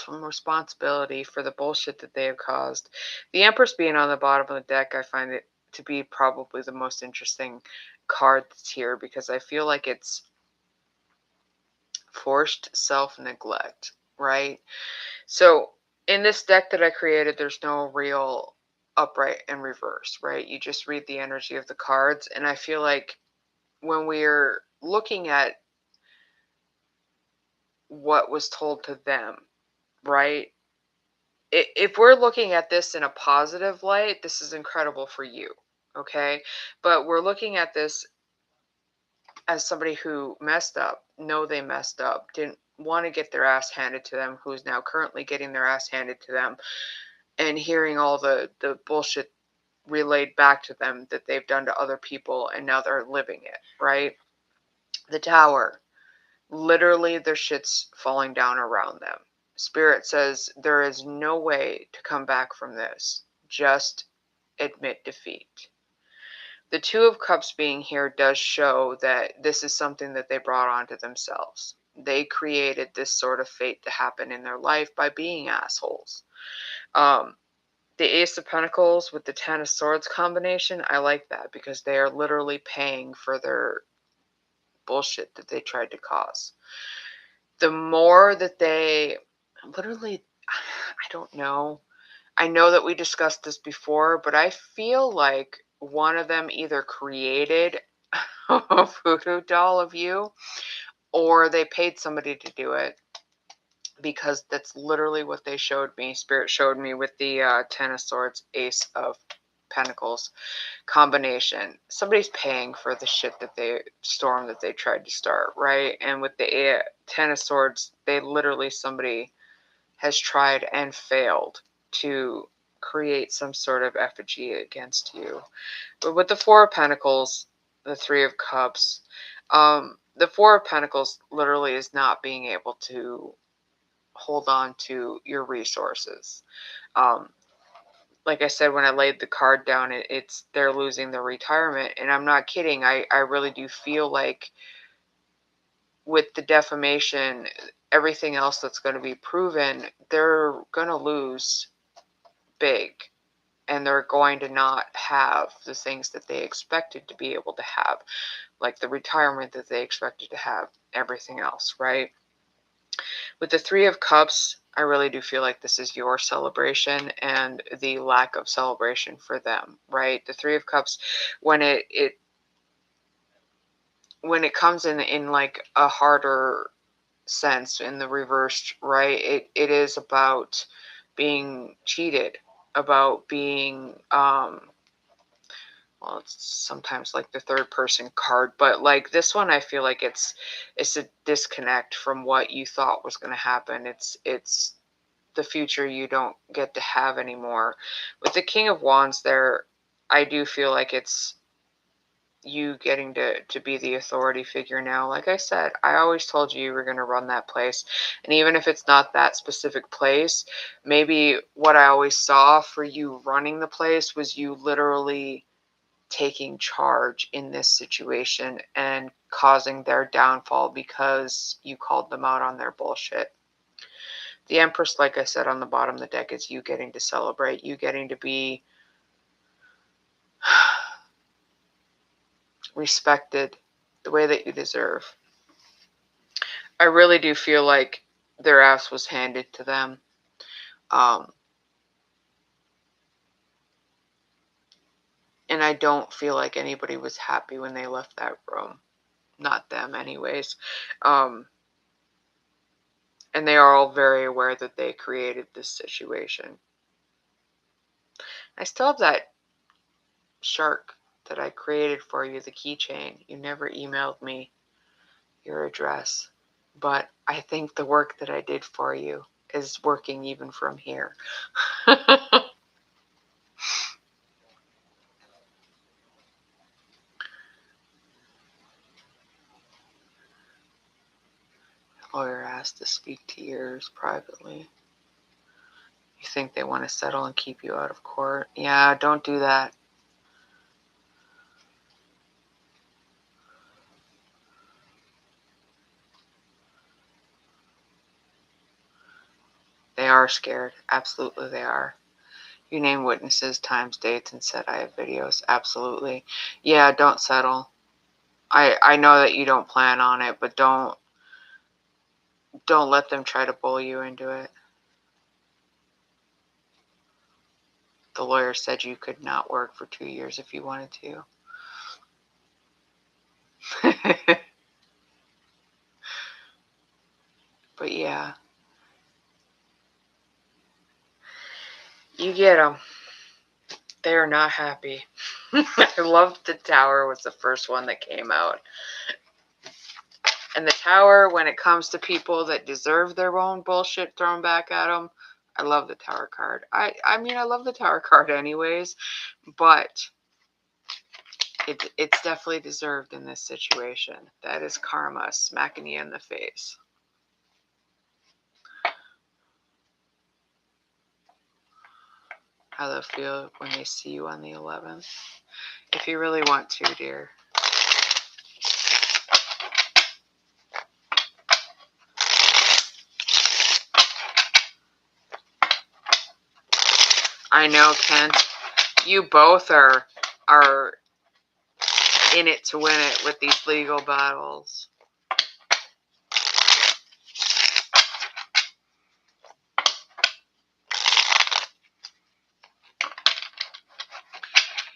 responsibility for the bullshit that they have caused. The Empress being on the bottom of the deck, I find it to be probably the most interesting card that's here, because I feel like it's forced self-neglect, right? So in this deck that I created, there's no real upright and reverse, right? You just read the energy of the cards, and I feel like when we're looking at what was told to them, right? If we're looking at this in a positive light, this is incredible for you, okay? But we're looking at this as somebody who messed up, know they messed up, didn't want to get their ass handed to them, who's now currently getting their ass handed to them, and hearing all the bullshit relayed back to them that they've done to other people, and now they're living it, right? The Tower. Literally, their shit's falling down around them. Spirit says there is no way to come back from this. Just admit defeat. The Two of Cups being here does show that this is something that they brought onto themselves. They created this sort of fate to happen in their life by being assholes. The Ace of Pentacles with the Ten of Swords combination, I like that because they are literally paying for their bullshit that they tried to cause. The more that they literally, I don't know. I know that we discussed this before, but I feel like one of them either created a voodoo doll of you or they paid somebody to do it, because that's literally what they showed me. Spirit showed me with the Ten of Swords, Ace of Pentacles combination. Somebody's paying for the shit that they storm that they tried to start, right? And with the Ten of Swords, they literally, somebody has tried and failed to create some sort of effigy against you. But with the Four of Pentacles, the Three of Cups, the Four of Pentacles literally is not being able to hold on to your resources. Like I said, when I laid the card down, it's they're losing their retirement. And I'm not kidding. I really do feel like with the defamation, everything else that's going to be proven, they're going to lose big. And they're going to not have the things that they expected to be able to have, like the retirement that they expected to have, everything else, right? With the Three of Cups, I really do feel like this is your celebration and the lack of celebration for them, right? The Three of Cups, when it comes in like a harder sense, in the reversed, right? It is about being cheated, about being well, it's sometimes like the third person card, but like this one, I feel like it's a disconnect from what you thought was going to happen. It's the future you don't get to have anymore. With the King of Wands there, I do feel like it's you getting to be the authority figure now. Like I said, I always told you were going to run that place. And even if it's not that specific place, maybe what I always saw for you running the place was you literally taking charge in this situation and causing their downfall because you called them out on their bullshit. The Empress, like I said, on the bottom of the deck, is you getting to celebrate, you getting to be respected the way that you deserve. I really do feel like their ass was handed to them. And I don't feel like anybody was happy when they left that room. Not them, anyways. And they are all very aware that they created this situation. I still have that shark that I created for you, the keychain. You never emailed me your address, but I think the work that I did for you is working even from here. Lawyer asked to speak to yours privately. You think they want to settle and keep you out of court? Yeah, don't do that. They are scared. Absolutely they are. You name witnesses, times, dates, and said I have videos. Absolutely. Yeah, don't settle. I know that you don't plan on it, but don't let them try to bully you into it. The lawyer said you could not work for 2 years if you wanted to. But yeah, you get them. They are not happy. I loved the Tower was the first one that came out. And the Tower, when it comes to people that deserve their own bullshit thrown back at them, I love the Tower card. I mean, I love the Tower card anyways, but it's definitely deserved in this situation. That is karma smacking you in the face. How they'll feel when they see you on the 11th. If you really want to, dear. I know, Kent. You both are in it to win it with these legal battles.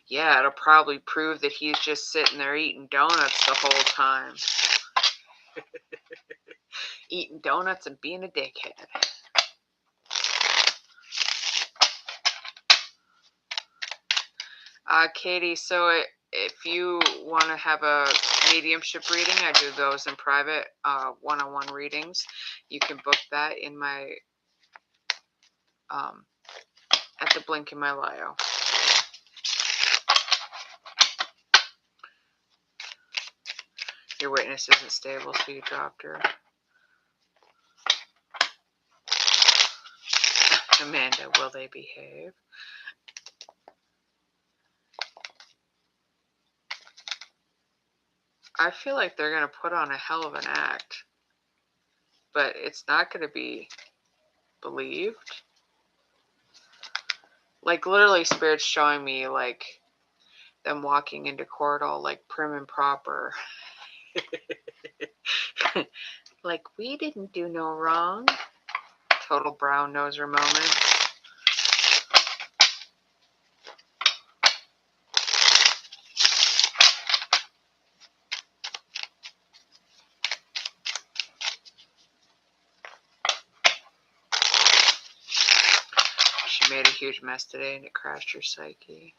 Yeah, it'll probably prove that he's just sitting there eating donuts the whole time. Eating donuts and being a dickhead. Katie, so if you want to have a mediumship reading, I do those in private, one-on-one readings. You can book that in my, at the link in my bio. Your witness isn't stable, so you dropped her. Amanda, will they behave? I feel like they're going to put on a hell of an act, but it's not going to be believed. Like, literally, Spirit's showing me, like, them walking into court all, like, prim and proper. Like, we didn't do no wrong. Total brown noser moment. She made a huge mess today and it crashed her psyche.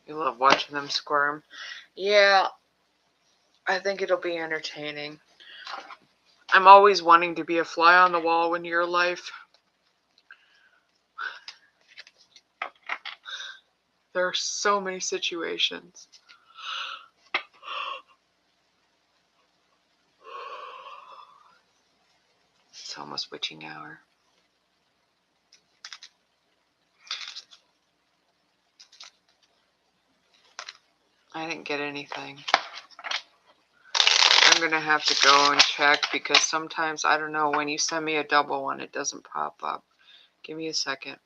You love watching them squirm. Yeah, I think it'll be entertaining. I'm always wanting to be a fly on the wall in your life. There are so many situations. It's almost witching hour. I didn't get anything. I'm going to have to go and check because sometimes, I don't know, when you send me a double one, it doesn't pop up. Give me a second.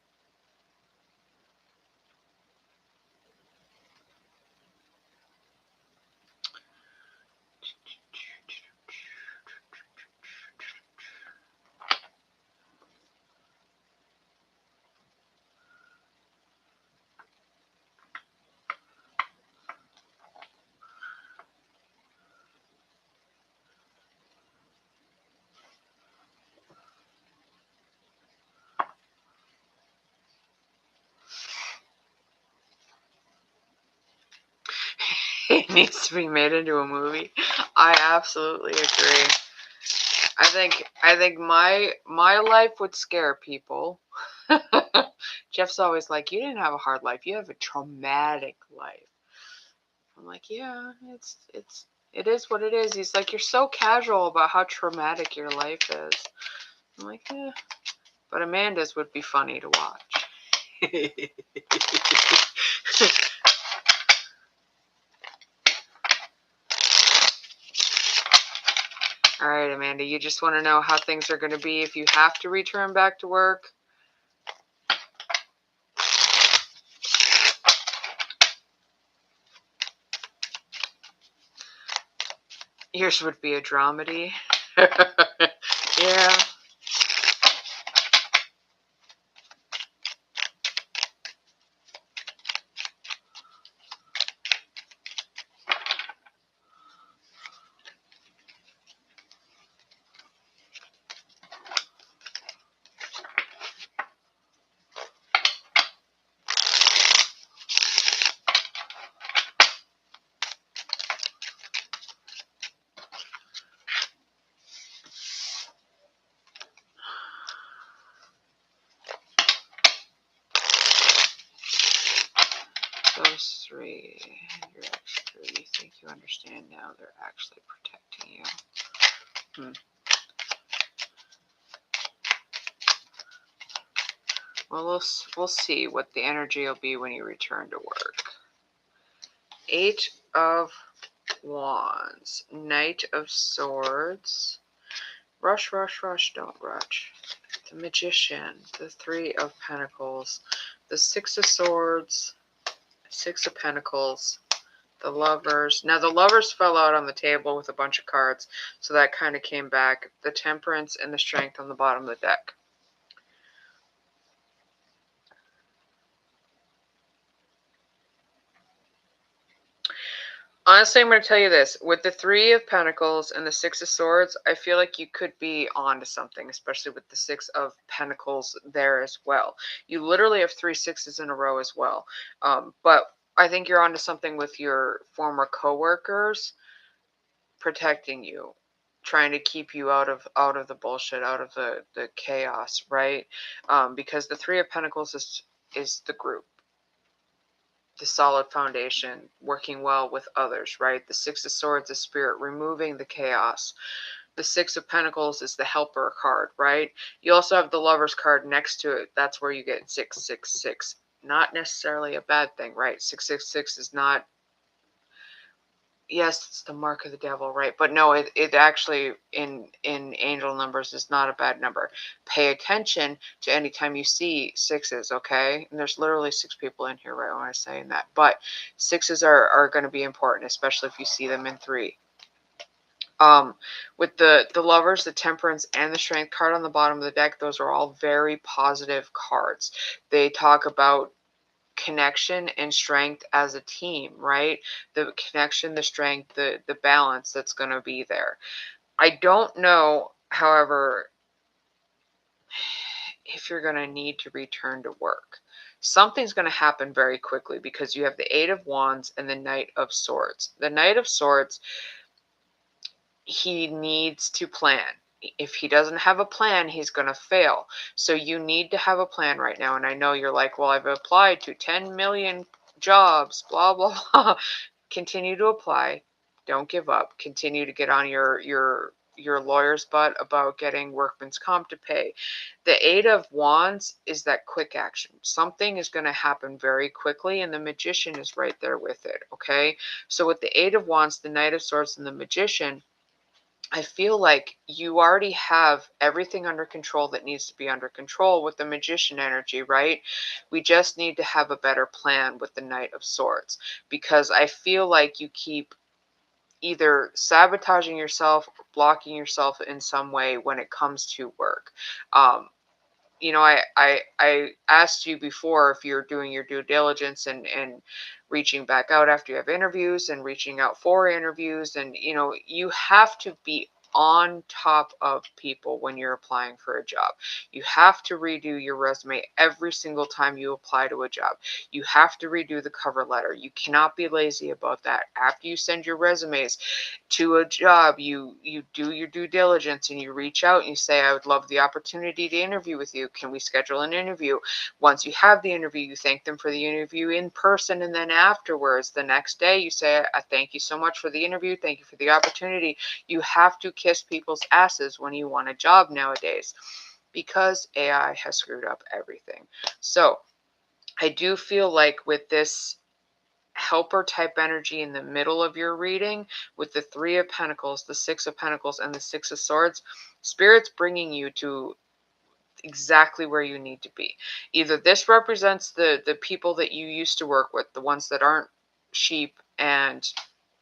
It needs to be made into a movie. I absolutely agree. I think my life would scare people. Jeff's always like, you didn't have a hard life. You have a traumatic life. I'm like, yeah, it is what it is. He's like, you're so casual about how traumatic your life is. I'm like, yeah. But Amanda's would be funny to watch. All right, Amanda, you just want to know how things are going to be if you have to return back to work? Yours would be a dramedy. Yeah. Those three, you think you understand now, they're actually protecting you. Well, we'll see what the energy will be when you return to work. 8 of Wands, Knight of Swords. Rush, rush, rush, don't rush. The Magician, the 3 of Pentacles, the 6 of Swords, 6 of Pentacles, the Lovers. Now, the Lovers fell out on the table with a bunch of cards, so that kind of came back. The Temperance and the Strength on the bottom of the deck. Honestly, I'm going to tell you this. With the 3 of Pentacles and the 6 of Swords, I feel like you could be on to something, especially with the 6 of Pentacles there as well. You literally have 3 sixes in a row as well. But I think you're on to something with your former coworkers protecting you, trying to keep you out of the bullshit, out of the chaos, right? Because the 3 of Pentacles is the group, the solid foundation, working well with others, right? The 6 of Swords is spirit, removing the chaos. The 6 of Pentacles is the helper card, right? You also have the Lover's card next to it. That's where you get 666. Not necessarily a bad thing, right? 666 is not, yes, it's the mark of the devil, right? But no, it actually in angel numbers is not a bad number. Pay attention to anytime you see 6s, okay? And there's literally 6 people in here right when I'm saying that. But 6s are going to be important, especially if you see them in 3. With the Lovers, the Temperance, and the Strength card on the bottom of the deck, those are all very positive cards. They talk about connection and strength as a team, right? The connection, the strength, the balance that's going to be there. I don't know, however, if you're going to need to return to work. Something's going to happen very quickly because you have the 8 of Wands and the Knight of Swords. The Knight of Swords, he needs to plan. If he doesn't have a plan, he's going to fail. So you need to have a plan right now. And I know you're like, well, I've applied to 10 million jobs, blah, blah, blah. Continue to apply. Don't give up. Continue to get on your lawyer's butt about getting workman's comp to pay. The 8 of Wands is that quick action. Something is going to happen very quickly, and the Magician is right there with it, okay? So with the 8 of Wands, the Knight of Swords, and the Magician, I feel like you already have everything under control that needs to be under control with the Magician energy, right? We just need to have a better plan with the Knight of Swords, because I feel like you keep either sabotaging yourself or blocking yourself in some way when it comes to work. You know, I asked you before if you're doing your due diligence and reaching back out after you have interviews and reaching out for interviews. And, you know, you have to be on top of people when you're applying for a job. You have to redo your resume every single time you apply to a job. You have to redo the cover letter. You cannot be lazy about that. After you send your resumes to a job, you do your due diligence and you reach out and you say, I would love the opportunity to interview with you. Can we schedule an interview? Once you have the interview, you thank them for the interview in person, and then afterwards, the next day, you say, I thank you so much for the interview. Thank you for the opportunity. You have to kiss people's asses when you want a job nowadays, because AI has screwed up everything. So I do feel like with this helper type energy in the middle of your reading, with the 3 of Pentacles, the 6 of Pentacles, and the 6 of Swords, Spirit's bringing you to exactly where you need to be. Either this represents the people that you used to work with, the ones that aren't sheep and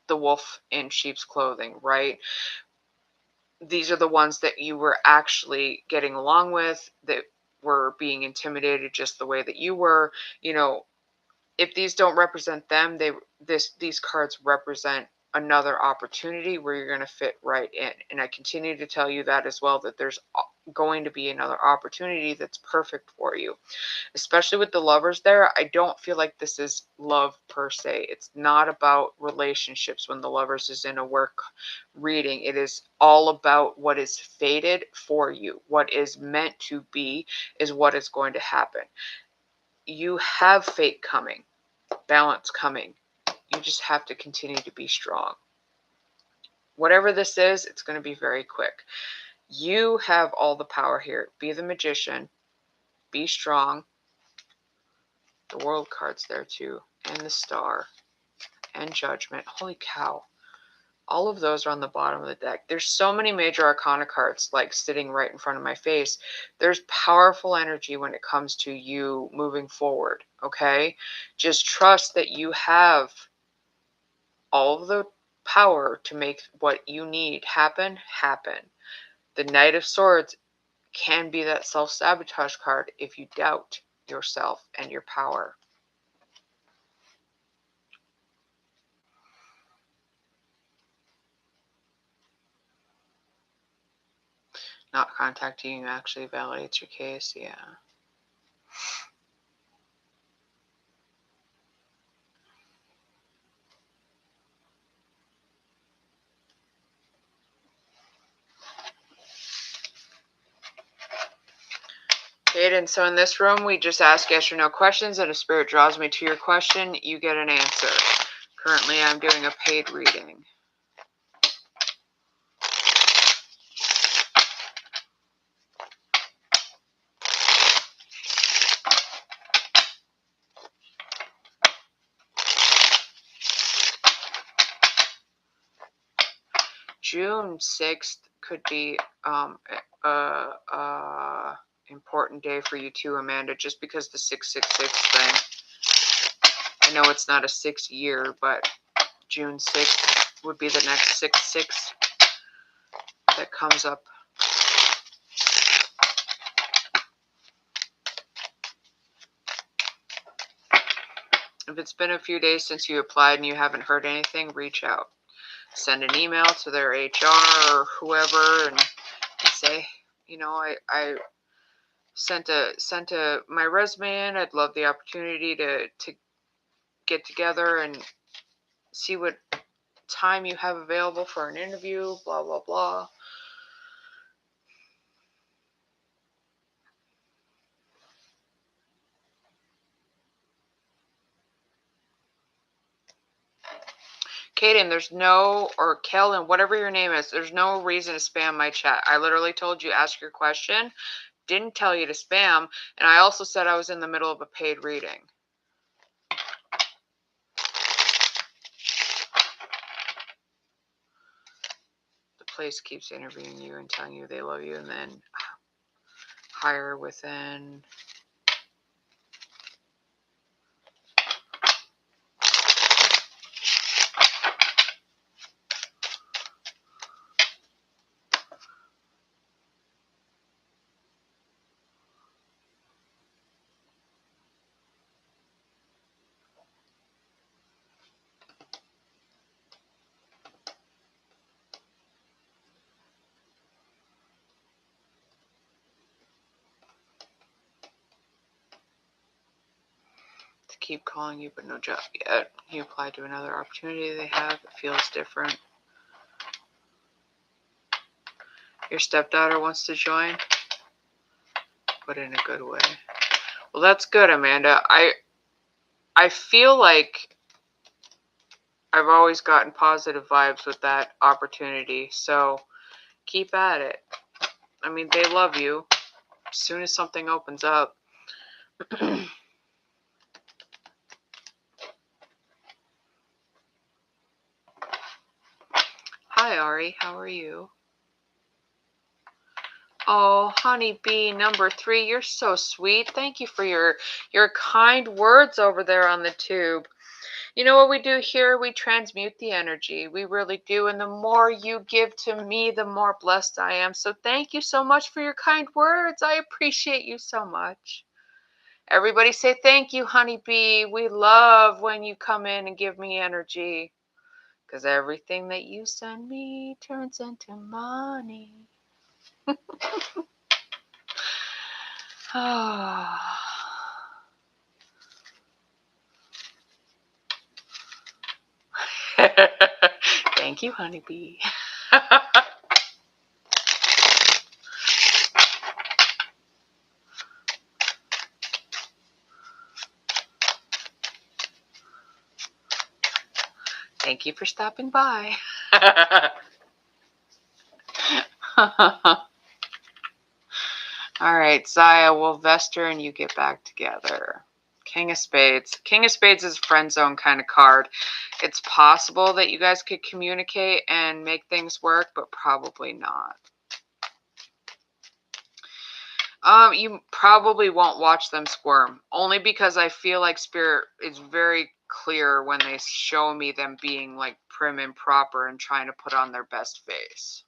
the wolf in sheep's clothing, right? These are the ones that you were actually getting along with, that were being intimidated just the way that you were. You know, if these don't represent them, these cards represent another opportunity where you're going to fit right in. And I continue to tell you that as well, that there's going to be another opportunity that's perfect for you. Especially with the Lovers there, I don't feel like this is love per se. It's not about relationships when the Lovers is in a work reading. It is all about what is fated for you. What is meant to be is what is going to happen. You have fate coming, balance coming. You just have to continue to be strong. Whatever this is, it's going to be very quick. You have all the power here. Be the Magician. Be strong. The World card's there too. And the Star. And Judgment. Holy cow. All of those are on the bottom of the deck. There's so many major arcana cards like sitting right in front of my face. There's powerful energy when it comes to you moving forward, okay? Just trust that you have all of the power to make what you need happen. The Knight of Swords can be that self-sabotage card if you doubt yourself and your power. Not contacting you actually validates your case, yeah. Aiden, so in this room, we just ask yes or no questions, and if spirit draws me to your question, you get an answer. Currently, I'm doing a paid reading. June 6th could be important day for you too, Amanda, just because the 666 thing. I know it's not a 6 year, but June 6th would be the next 6/6 that comes up. If it's been a few days since you applied and you haven't heard anything, reach out. Send an email to their HR or whoever and say, you know, I sent my resume in. I'd love the opportunity to get together and see what time you have available for an interview, blah, blah, blah. Kaden, there's no, or Kellen, whatever your name is, there's no reason to spam my chat. I literally told you ask your question, didn't tell you to spam, and I also said I was in the middle of a paid reading. The place keeps interviewing you and telling you they love you, and then hire within. Keep calling you, but no job yet. You applied to another opportunity they have. It feels different. Your stepdaughter wants to join, but in a good way. Well, that's good, Amanda. I feel like I've always gotten positive vibes with that opportunity, so keep at it. I mean, they love you. As soon as something opens up. Hi, Ari. How are you? Oh, honeybee number 3, you're so sweet. Thank you for your kind words over there on the tube. You know what we do here? We transmute the energy. We really do. And the more you give to me, the more blessed I am. So thank you so much for your kind words. I appreciate you so much. Everybody say thank you, honeybee. We love when you come in and give me energy. Because everything that you send me turns into money. Thank you, honeybee. Thank you for stopping by. All right, Zaya, we'll vest her and you get back together. King of Spades. King of Spades is a friend zone kind of card. It's possible that you guys could communicate and make things work, but probably not. You probably won't watch them squirm, only because I feel like Spirit is very clear when they show me them being like prim and proper and trying to put on their best face.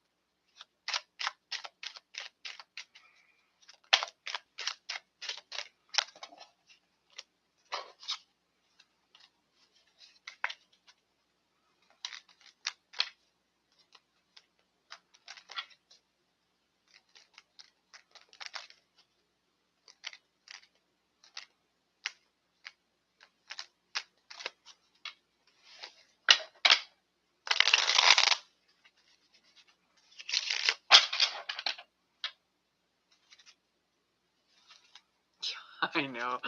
I know.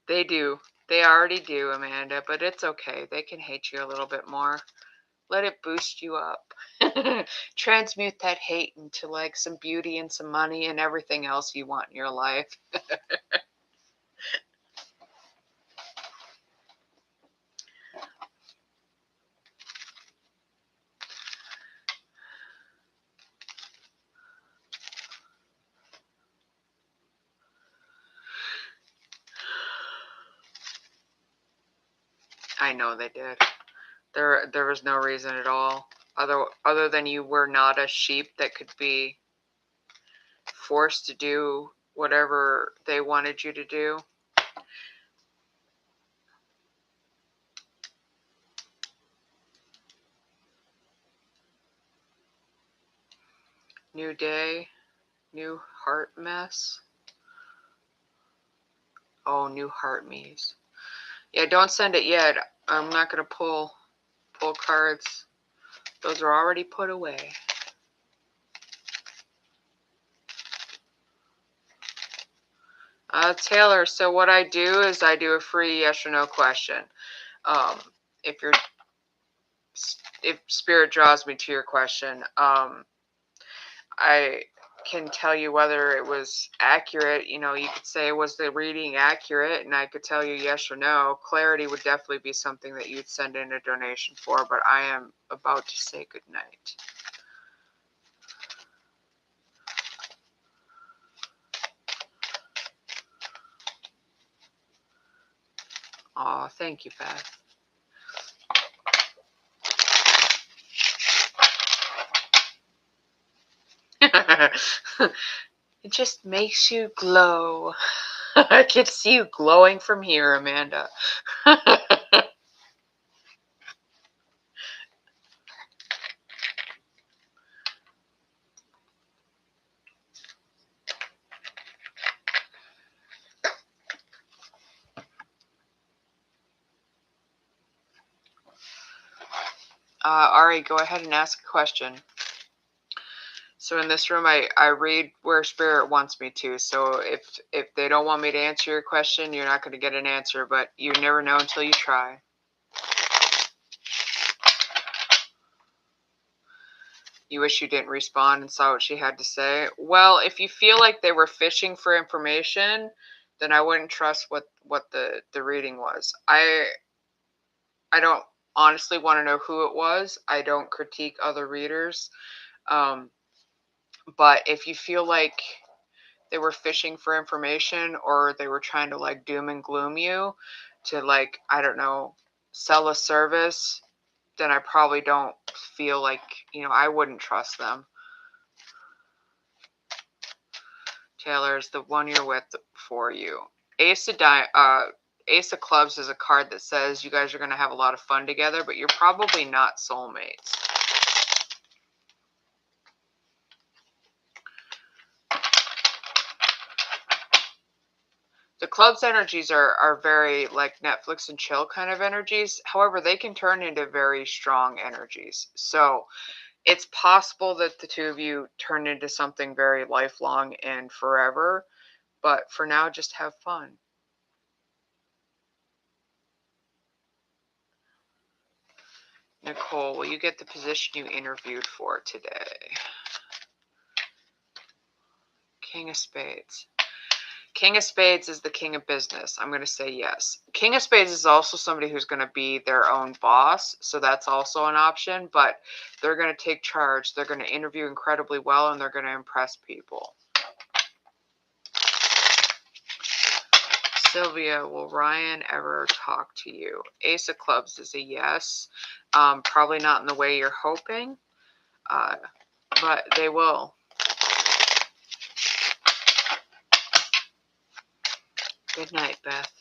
They do. They already do, Amanda, but it's okay. They can hate you a little bit more. Let it boost you up. Transmute that hate into like some beauty and some money and everything else you want in your life. I know they did. There was no reason at all. Other than you were not a sheep that could be forced to do whatever they wanted you to do. New day, new heart mess. Oh, new heart me's. Yeah, don't send it yet. I'm not gonna pull cards. Those are already put away. Taylor, so what I do is I do a free yes or no question. If Spirit draws me to your question, I can tell you whether it was accurate. You know, you could say, was the reading accurate? And I could tell you yes or no. Clarity would definitely be something that you'd send in a donation for, but I am about to say goodnight. Aw, thank you, Beth. It just makes you glow. I can see you glowing from here, Amanda. Ari, go ahead and ask a question. So in this room, I read where Spirit wants me to. So if they don't want me to answer your question, you're not going to get an answer. But you never know until you try. You wish you didn't respond and saw what she had to say. Well, if you feel like they were fishing for information, then I wouldn't trust what the reading was. I don't honestly want to know who it was. I don't critique other readers. But if you feel like they were fishing for information or they were trying to like doom and gloom you to like, I don't know, sell a service, then I probably don't feel like, I wouldn't trust them. Taylor's the one you're with for you. Ace of Clubs is a card that says you guys are going to have a lot of fun together, but you're probably not soulmates. The club's energies are very like Netflix and chill kind of energies. However, they can turn into very strong energies. So it's possible that the two of you turn into something very lifelong and forever. But for now, just have fun. Nicole, will you get the position you interviewed for today? King of Spades. King of Spades is the king of business. I'm going to say yes. King of Spades is also somebody who's going to be their own boss, so that's also an option, but they're going to take charge. They're going to interview incredibly well, and they're going to impress people. Sylvia, will Ryan ever talk to you? Ace of Clubs is a yes. Probably not in the way you're hoping, but they will. Good night, Beth.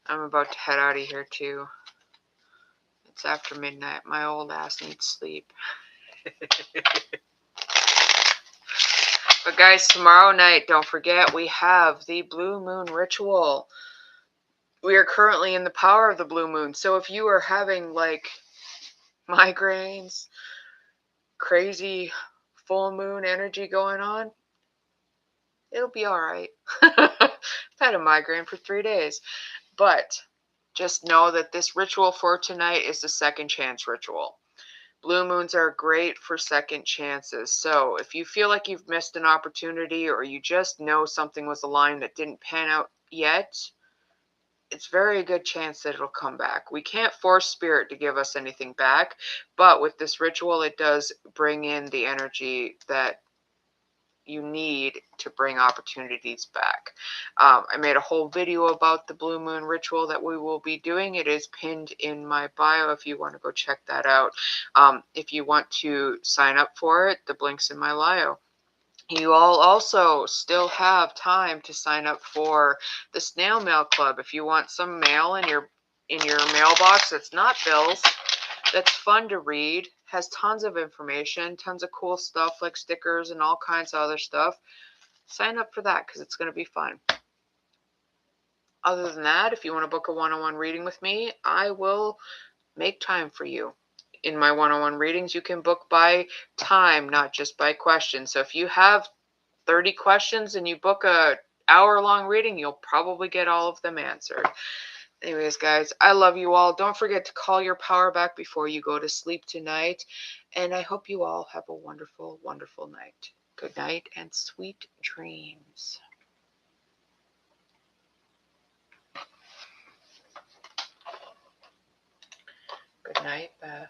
I'm about to head out of here, too. It's after midnight. My old ass needs sleep. But guys, tomorrow night, don't forget, we have the Blue Moon Ritual. We are currently in the power of the Blue Moon. So if you are having, like, migraines, crazy full moon energy going on, it'll be all right. I've had a migraine for 3 days. But just know that this ritual for tonight is the second chance ritual. Blue moons are great for second chances. So if you feel like you've missed an opportunity, or you just know something was aligned that didn't pan out yet, it's very good chance that it'll come back. We can't force spirit to give us anything back, but with this ritual, it does bring in the energy that you need to bring opportunities back. I made a whole video about the Blue Moon Ritual that we will be doing. It is pinned in my bio if you want to go check that out. If you want to sign up for it, the link's in my bio. You all also still have time to sign up for the Snail Mail Club. If you want some mail in your mailbox that's not bills, that's fun to read, has tons of information, tons of cool stuff like stickers and all kinds of other stuff, sign up for that because it's going to be fun. Other than that, if you want to book a one-on-one reading with me, I will make time for you. In my one-on-one readings, you can book by time, not just by questions. So if you have 30 questions and you book a hour-long reading, you'll probably get all of them answered. Anyways, guys, I love you all. Don't forget to call your power back before you go to sleep tonight. And I hope you all have a wonderful, wonderful night. Good night and sweet dreams. Good night, Beth.